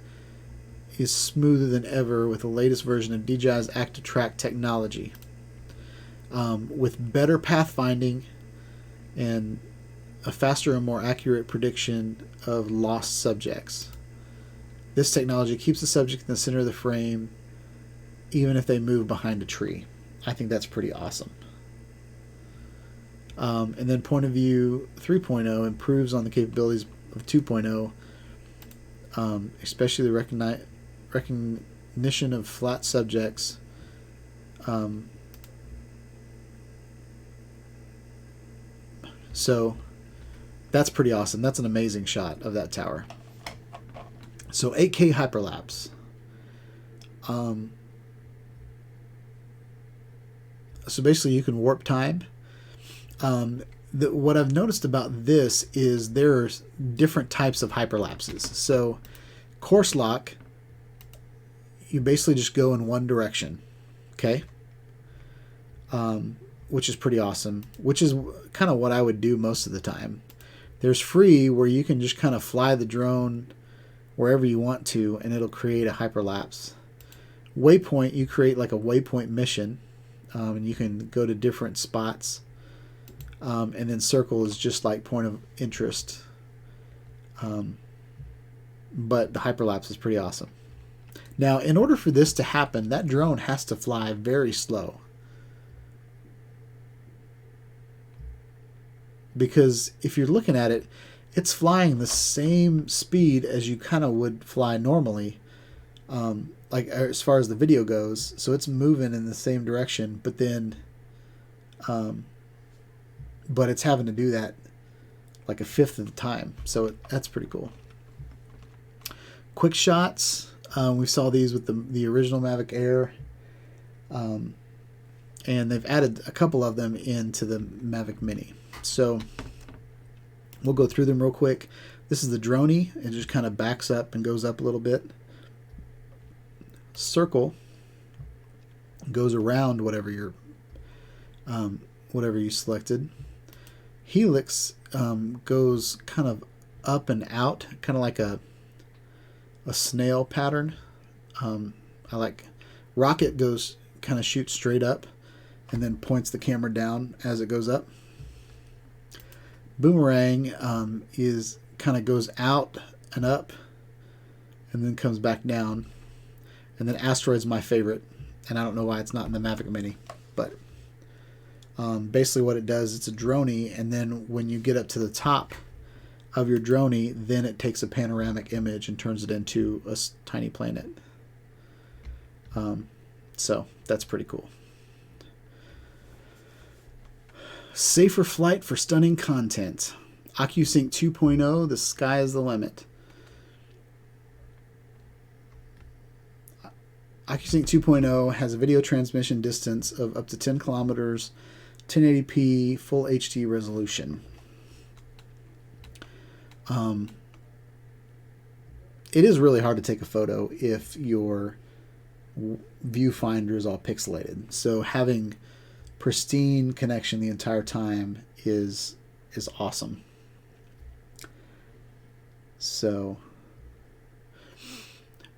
Speaker 4: is smoother than ever with the latest version of DJI's active track technology. With better pathfinding and a faster and more accurate prediction of lost subjects. This technology keeps the subject in the center of the frame even if they move behind a tree. I think that's pretty awesome. And then point of view 3.0 improves on the capabilities of 2.0, especially the recognition of flat subjects. So that's pretty awesome. That's an amazing shot of that tower. So 8K hyperlapse. So basically you can warp time. What I've noticed about this is there's different types of hyperlapses. So course lock, you basically just go in one direction. Okay? Which is pretty awesome. Which is kind of what I would do most of the time. There's free, where you can just kind of fly the drone wherever you want to, and it'll create a hyperlapse. Waypoint, you create like a waypoint mission, and you can go to different spots. And then circle is just like point of interest. But the hyperlapse is pretty awesome. Now, in order for this to happen, that drone has to fly very slow. Because if you're looking at it, it's flying the same speed as you kind of would fly normally, like as far as the video goes. So it's moving in the same direction, but then, but it's having to do that like a fifth of the time. So that's pretty cool. Quick shots. We saw these with the original Mavic Air. And they've added a couple of them into the Mavic Mini. So we'll go through them real quick. This is the droney. It just kind of backs up and goes up a little bit. Circle goes around whatever you selected. Helix goes kind of up and out, kind of like a snail pattern. I like rocket goes kind of shoots straight up and then points the camera down as it goes up. Boomerang is kind of goes out and up and then comes back down. And then asteroid's my favorite, and I don't know why it's not in the Mavic Mini, but basically what it does, it's a droney, and then when you get up to the top of your droney, then it takes a panoramic image and turns it into a tiny planet. So that's pretty cool. Safer flight for stunning content. OcuSync 2.0, the sky is the limit. OcuSync 2.0 has a video transmission distance of up to 10 kilometers, 1080p, full HD resolution. It is really hard to take a photo if your viewfinder is all pixelated. So having pristine connection the entire time is awesome. So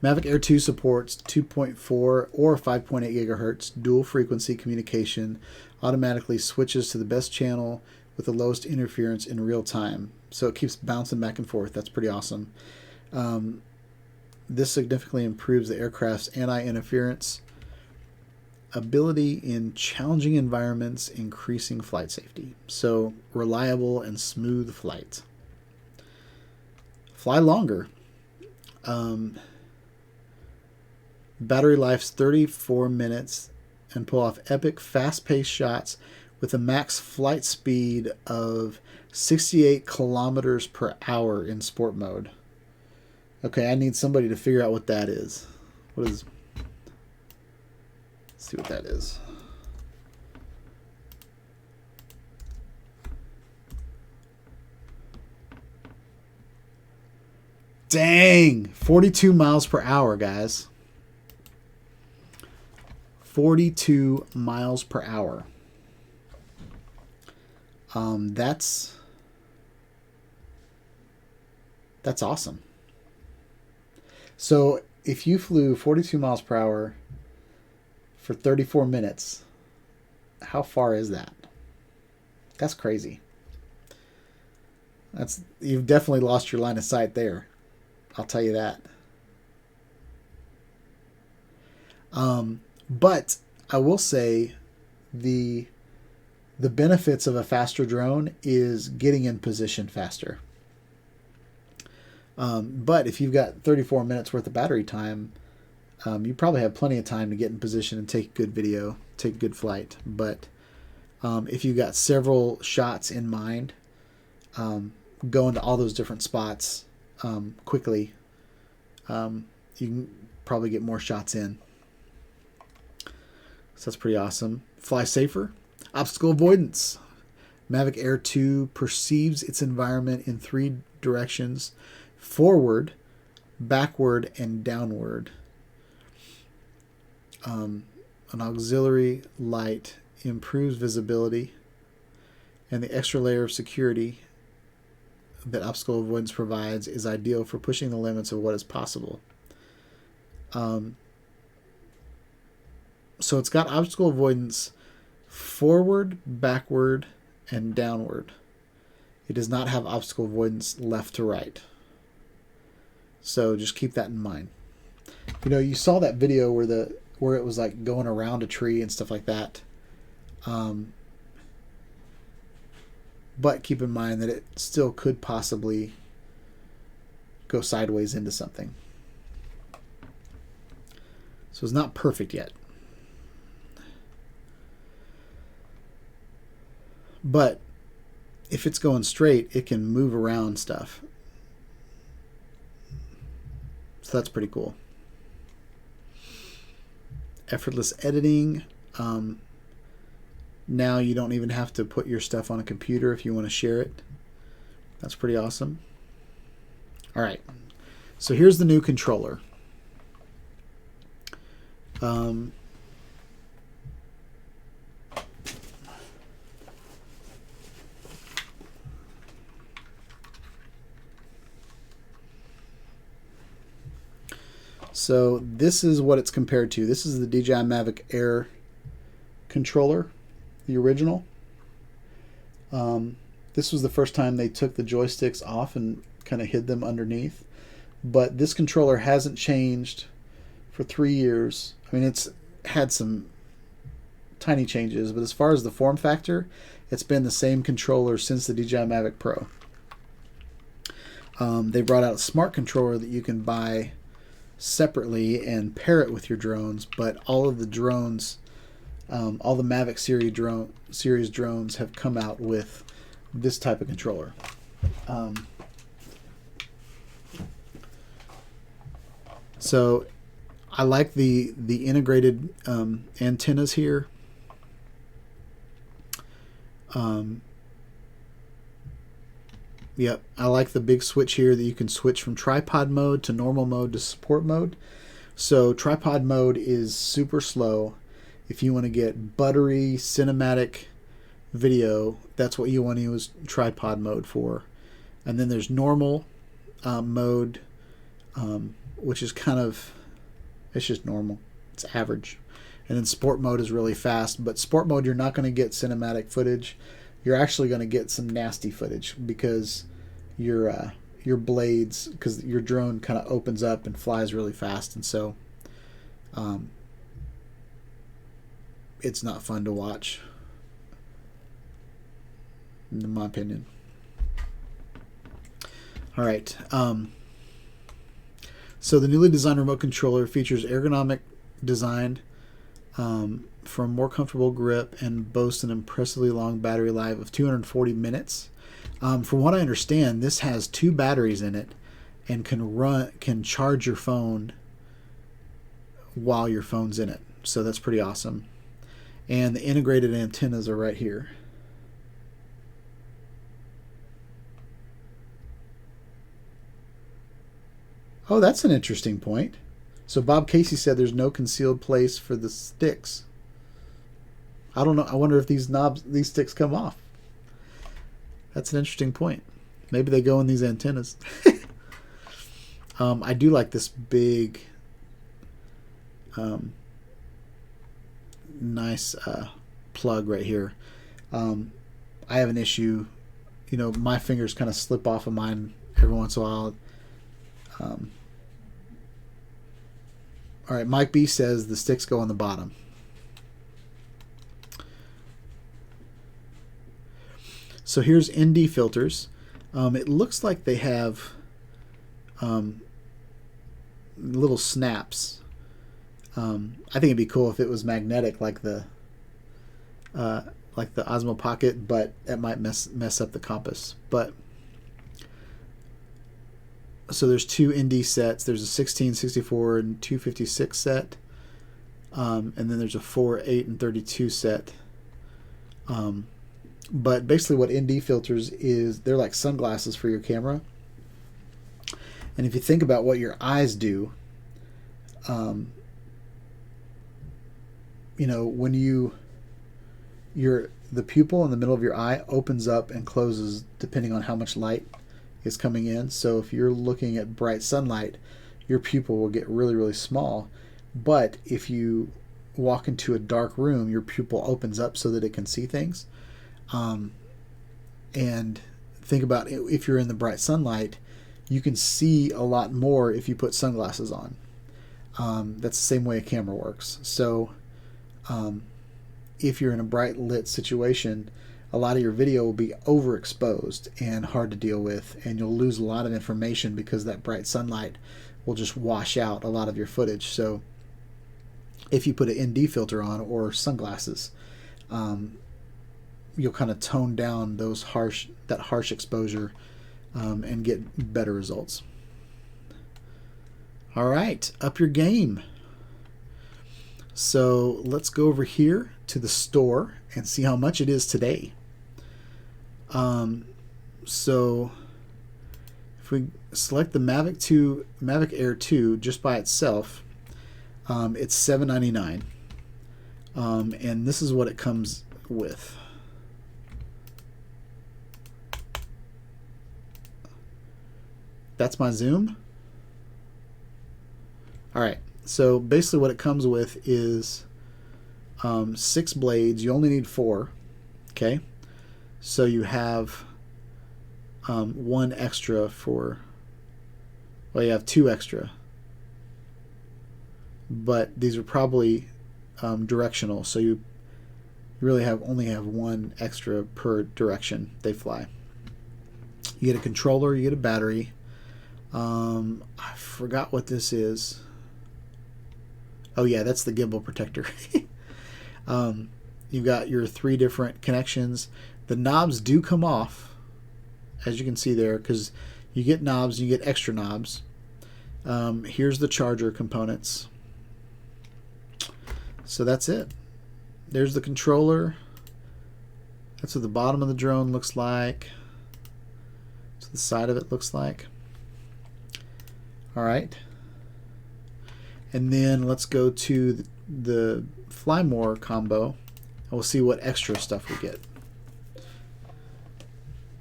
Speaker 4: Mavic Air 2 supports 2.4 or 5.8 gigahertz dual frequency communication, automatically switches to the best channel with the lowest interference in real time. So it keeps bouncing back and forth. That's pretty awesome. This significantly improves the aircraft's anti-interference ability in challenging environments, increasing flight safety. So reliable and smooth flight. Fly longer. Battery life's 34 minutes and pull off epic fast-paced shots with a max flight speed of 68 kilometers per hour in sport mode. Okay, I need somebody to figure out what that is. Let's see what that is. Dang! 42 miles per hour, guys. 42 miles per hour. That's awesome. So if you flew 42 miles per hour for 34 minutes, how far is that? That's crazy. You've definitely lost your line of sight there. I'll tell you that. But I will say the benefits of a faster drone is getting in position faster. But if you've got 34 minutes worth of battery time, you probably have plenty of time to get in position and take good video, take a good flight. But if you've got several shots in mind, go into all those different spots quickly, you can probably get more shots in. So that's pretty awesome. Fly safer. Obstacle avoidance. Mavic Air 2 perceives its environment in 3 directions: forward, backward, and downward. An auxiliary light improves visibility, and the extra layer of security that obstacle avoidance provides is ideal for pushing the limits of what is possible. So it's got obstacle avoidance forward, backward, and downward. It does not have obstacle avoidance left to right. So just keep that in mind. You know, you saw that video where it was like going around a tree and stuff like that. But keep in mind that it still could possibly go sideways into something. So it's not perfect yet. But if it's going straight, it can move around stuff. So that's pretty cool. Effortless editing. Now you don't even have to put your stuff on a computer if you want to share it. That's pretty awesome. All right. So here's the new controller. So this is what it's compared to. This is the DJI Mavic Air controller, the original. This was the first time they took the joysticks off and kind of hid them underneath. But this controller hasn't changed for 3 years. I mean, it's had some tiny changes, but as far as the form factor, it's been the same controller since the DJI Mavic Pro. They brought out a smart controller that you can buy separately and pair it with your drones, but all of the drones, all the Mavic series drones have come out with this type of controller. So I like the integrated antennas here. Yep, I like the big switch here that you can switch from tripod mode to normal mode to support mode. So tripod mode is super slow. If you want to get buttery cinematic video, that's what you want to use tripod mode for. And then there's normal mode, which is kind of, it's just normal. It's average. And then sport mode is really fast. But sport mode, you're not going to get cinematic footage. You're actually going to get some nasty footage because your blades, because your drone kind of opens up and flies really fast, and so it's not fun to watch, in my opinion. All right. So the newly designed remote controller features ergonomic design for a more comfortable grip and boasts an impressively long battery life of 240 minutes. From what I understand, this has 2 batteries in it and can charge your phone while your phone's in it. So that's pretty awesome. And the integrated antennas are right here. Oh, that's an interesting point. So Bob Casey said there's no concealed place for the sticks. I don't know. I wonder if these sticks come off. That's an interesting point. Maybe they go in these antennas. I do like this big, nice plug right here. I have an issue. You know, my fingers kind of slip off of mine every once in a while. All right, Mike B says the sticks go on the bottom. So here's ND filters. It looks like they have little snaps. I think it'd be cool if it was magnetic like the Osmo Pocket, but that might mess up the compass. But so there's 2 ND sets. There's a 16, 64, and 256 set. And then there's a 4, 8, and 32 set. But basically what ND filters is, they're like sunglasses for your camera. And if you think about what your eyes do, you know, when the pupil in the middle of your eye opens up and closes depending on how much light is coming in. So if you're looking at bright sunlight, your pupil will get really, really small. But if you walk into a dark room, your pupil opens up so that it can see things. And think about it, if you're in the bright sunlight, you can see a lot more if you put sunglasses on. That's the same way a camera works. So if you're in a bright lit situation, a lot of your video will be overexposed and hard to deal with, and you'll lose a lot of information because that bright sunlight will just wash out a lot of your footage. So if you put an ND filter on or sunglasses, you'll kind of tone down that harsh exposure and get better results. All right, up your game. So let's go over here to the store and see how much it is today. So if we select the Mavic Air 2 just by itself, it's $7.99, and this is what it comes with. That's my zoom. All right, so basically what it comes with is 6 blades. You only need 4. Okay, so you have 1 extra for, well, you have 2 extra, but these are probably directional, so you really only have 1 extra per direction they fly. You get a controller, you get a battery. I forgot what this is. Oh yeah, that's the gimbal protector. You've got your 3 different connections. The knobs do come off, as you can see there, because you get knobs, you get extra knobs. Here's the charger components. So that's it. There's the controller. That's what the bottom of the drone looks like. That's what the side of it looks like. All right. And then let's go to the Fly More combo, and we'll see what extra stuff we get.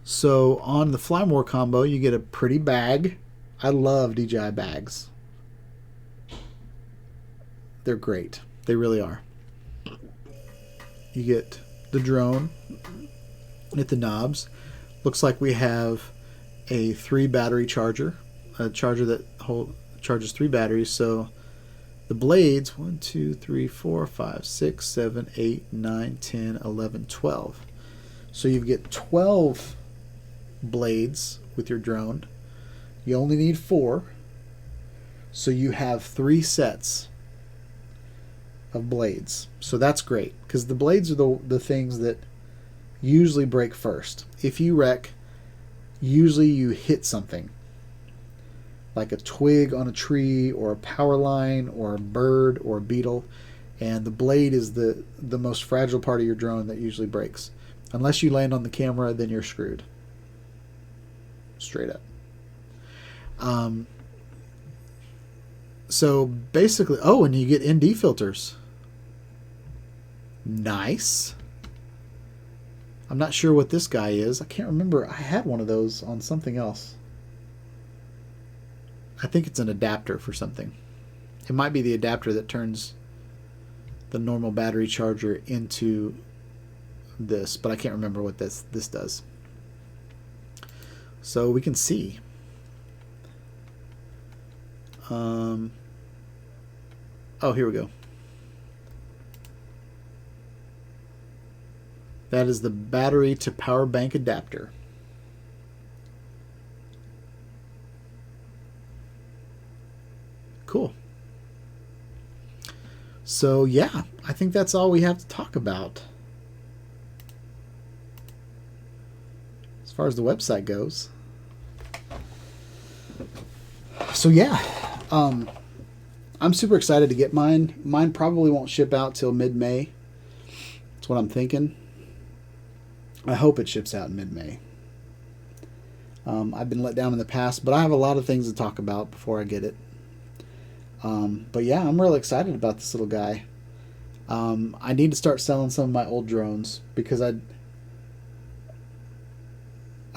Speaker 4: So on the Fly More combo, you get a pretty bag. I love DJI bags. They're great. They really are. You get the drone, get the knobs. Looks like we have a 3 battery charger, a charger that charges 3 batteries. So the blades, 1, 2, 3, 4, 5, 6, 7, 8, 9, 10, 11, 12. So you get 12 blades with your drone. You only need 4. So you have 3 sets of blades. So that's great, because the blades are the things that usually break first. If you wreck, usually you hit something, like a twig on a tree or a power line or a bird or a beetle, and the blade is the most fragile part of your drone that usually breaks. Unless you land on the camera, then you're screwed. Straight up. So basically, oh, and you get ND filters. Nice. I'm not sure what this guy is. I can't remember. I had one of those on something else. I think it's an adapter for something. It might be the adapter that turns the normal battery charger into this, but I can't remember what this does. So we can see. Oh, here we go. That is the battery to power bank adapter. Cool. So yeah, I think that's all we have to talk about as far as the website goes. So yeah, I'm super excited to get mine. Mine probably won't ship out till mid-May. That's what I'm thinking. I hope it ships out in mid-May. I've been let down in the past, but I have a lot of things to talk about before I get it. But yeah, I'm really excited about this little guy. I need to start selling some of my old drones, because I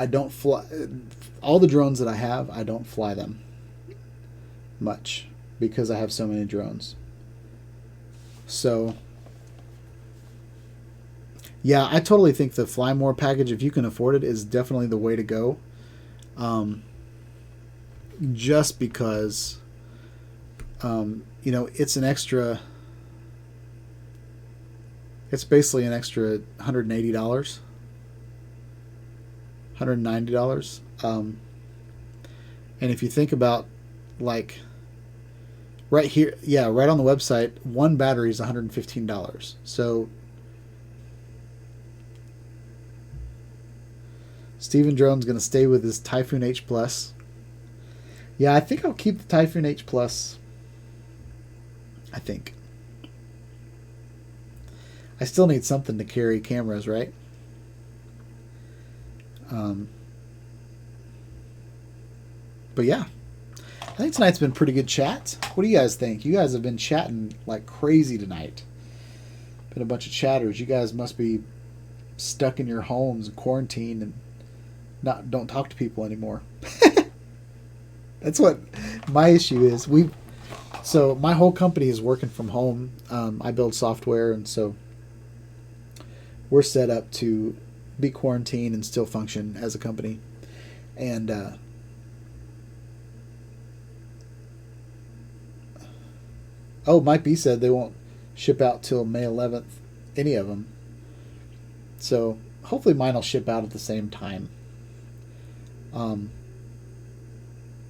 Speaker 4: don't fly all the drones that I have. I don't fly them much because I have so many drones. So Yeah, I totally think the Fly More package, if you can afford it, is definitely the way to go. Just because, you know, it's an extra. It's basically an extra $180, $190. And if you think about, like, right here, yeah, right on the website, one battery is $115. So Steven Drone's going to stay with his Typhoon H Plus. Yeah, I think I'll keep the Typhoon H Plus. I think. I still need something to carry cameras, right? But yeah, I think tonight's been pretty good chat. What do you guys think? You guys have been chatting like crazy tonight. Been a bunch of chatters. You guys must be stuck in your homes, quarantined, and don't talk to people anymore. That's what my issue is. So my whole company is working from home. I build software, and so we're set up to be quarantined and still function as a company. And Mike B said they won't ship out till May 11th, any of them. So hopefully mine will ship out at the same time.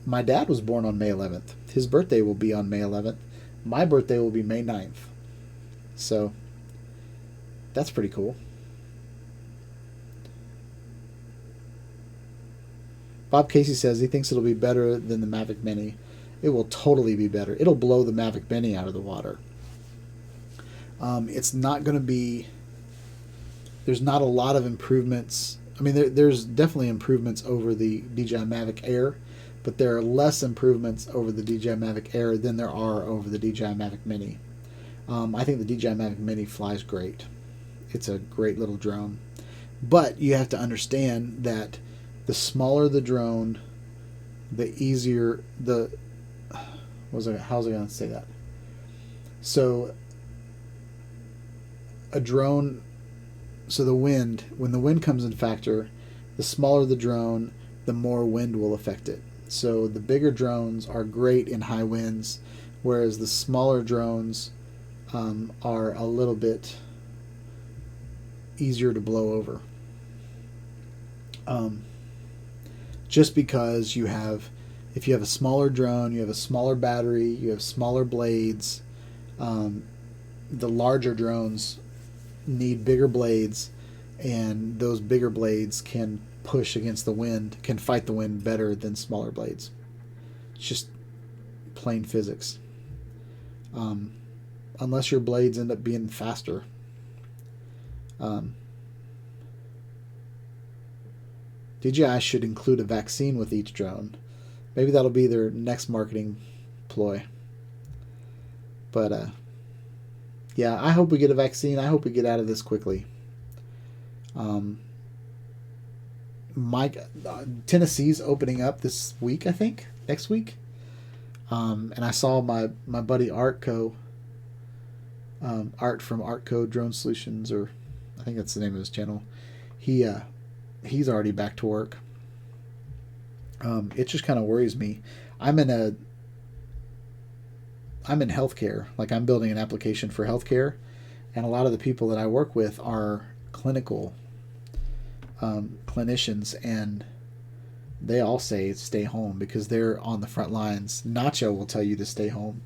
Speaker 4: My dad was born on May 11th. His birthday will be on May 11th. My birthday will be May 9th. So that's pretty cool. Bob Casey says he thinks it'll be better than the Mavic Mini. It will totally be better. It'll blow the Mavic Mini out of the water. It's not going to be... There's not a lot of improvements. I mean, there's definitely improvements over the DJI Mavic Air, but there are less improvements over the DJI Mavic Air than there are over the DJI Mavic Mini. I think the DJI Mavic Mini flies great. It's a great little drone. But you have to understand that the smaller the drone, the easier the... How's I going to say that? So a drone... So the wind, when the wind comes in factor, the smaller the drone, the more wind will affect it. So the bigger drones are great in high winds, whereas the smaller drones are a little bit easier to blow over. Just because if you have a smaller drone, you have a smaller battery, you have smaller blades, the larger drones need bigger blades, and those bigger blades can push against the wind, can fight the wind better than smaller blades. It's just plain physics. Unless your blades end up being faster. DJI should include a vaccine with each drone. Maybe that'll be their next marketing ploy. But yeah, I hope we get a vaccine. I hope we get out of this quickly. Tennessee's opening up this week, I think, next week. And I saw my buddy Art from Artco Drone Solutions, or I think that's the name of his channel. He's already back to work. It just kind of worries me. I'm in healthcare. Like, I'm building an application for healthcare, and a lot of the people that I work with are clinical clinicians, and they all say stay home because they're on the front lines. Nacho will tell you to stay home.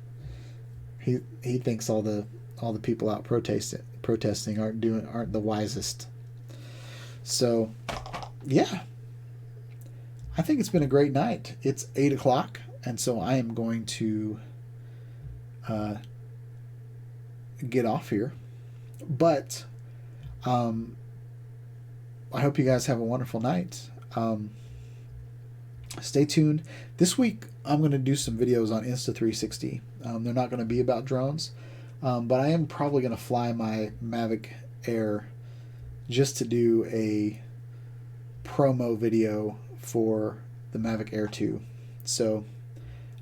Speaker 4: He thinks all the people out protesting aren't the wisest. So, yeah, I think it's been a great night. It's 8 o'clock, and so I am going to get off here. But I hope you guys have a wonderful night. Stay tuned. This week I'm going to do some videos on Insta360. They're not going to be about drones, but I am probably going to fly my Mavic Air just to do a promo video for the Mavic Air 2. So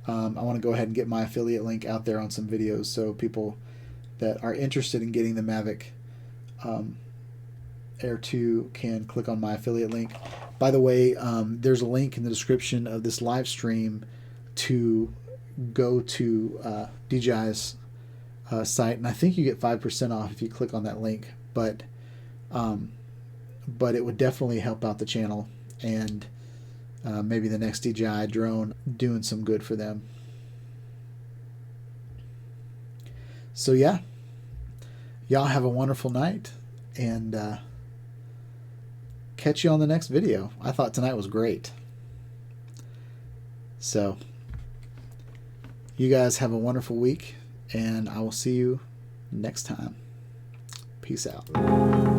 Speaker 4: I want to go ahead and get my affiliate link out there on some videos so people that are interested in getting the Mavic Air 2 can click on my affiliate link. By the way, there's a link in the description of this live stream to go to DJI's site, and I think you get 5% off if you click on that link. But it would definitely help out the channel, and maybe the next DJI drone doing some good for them. So yeah, y'all have a wonderful night, and catch you on the next video. I thought tonight was great. So you guys have a wonderful week, and I will see you next time. Peace out.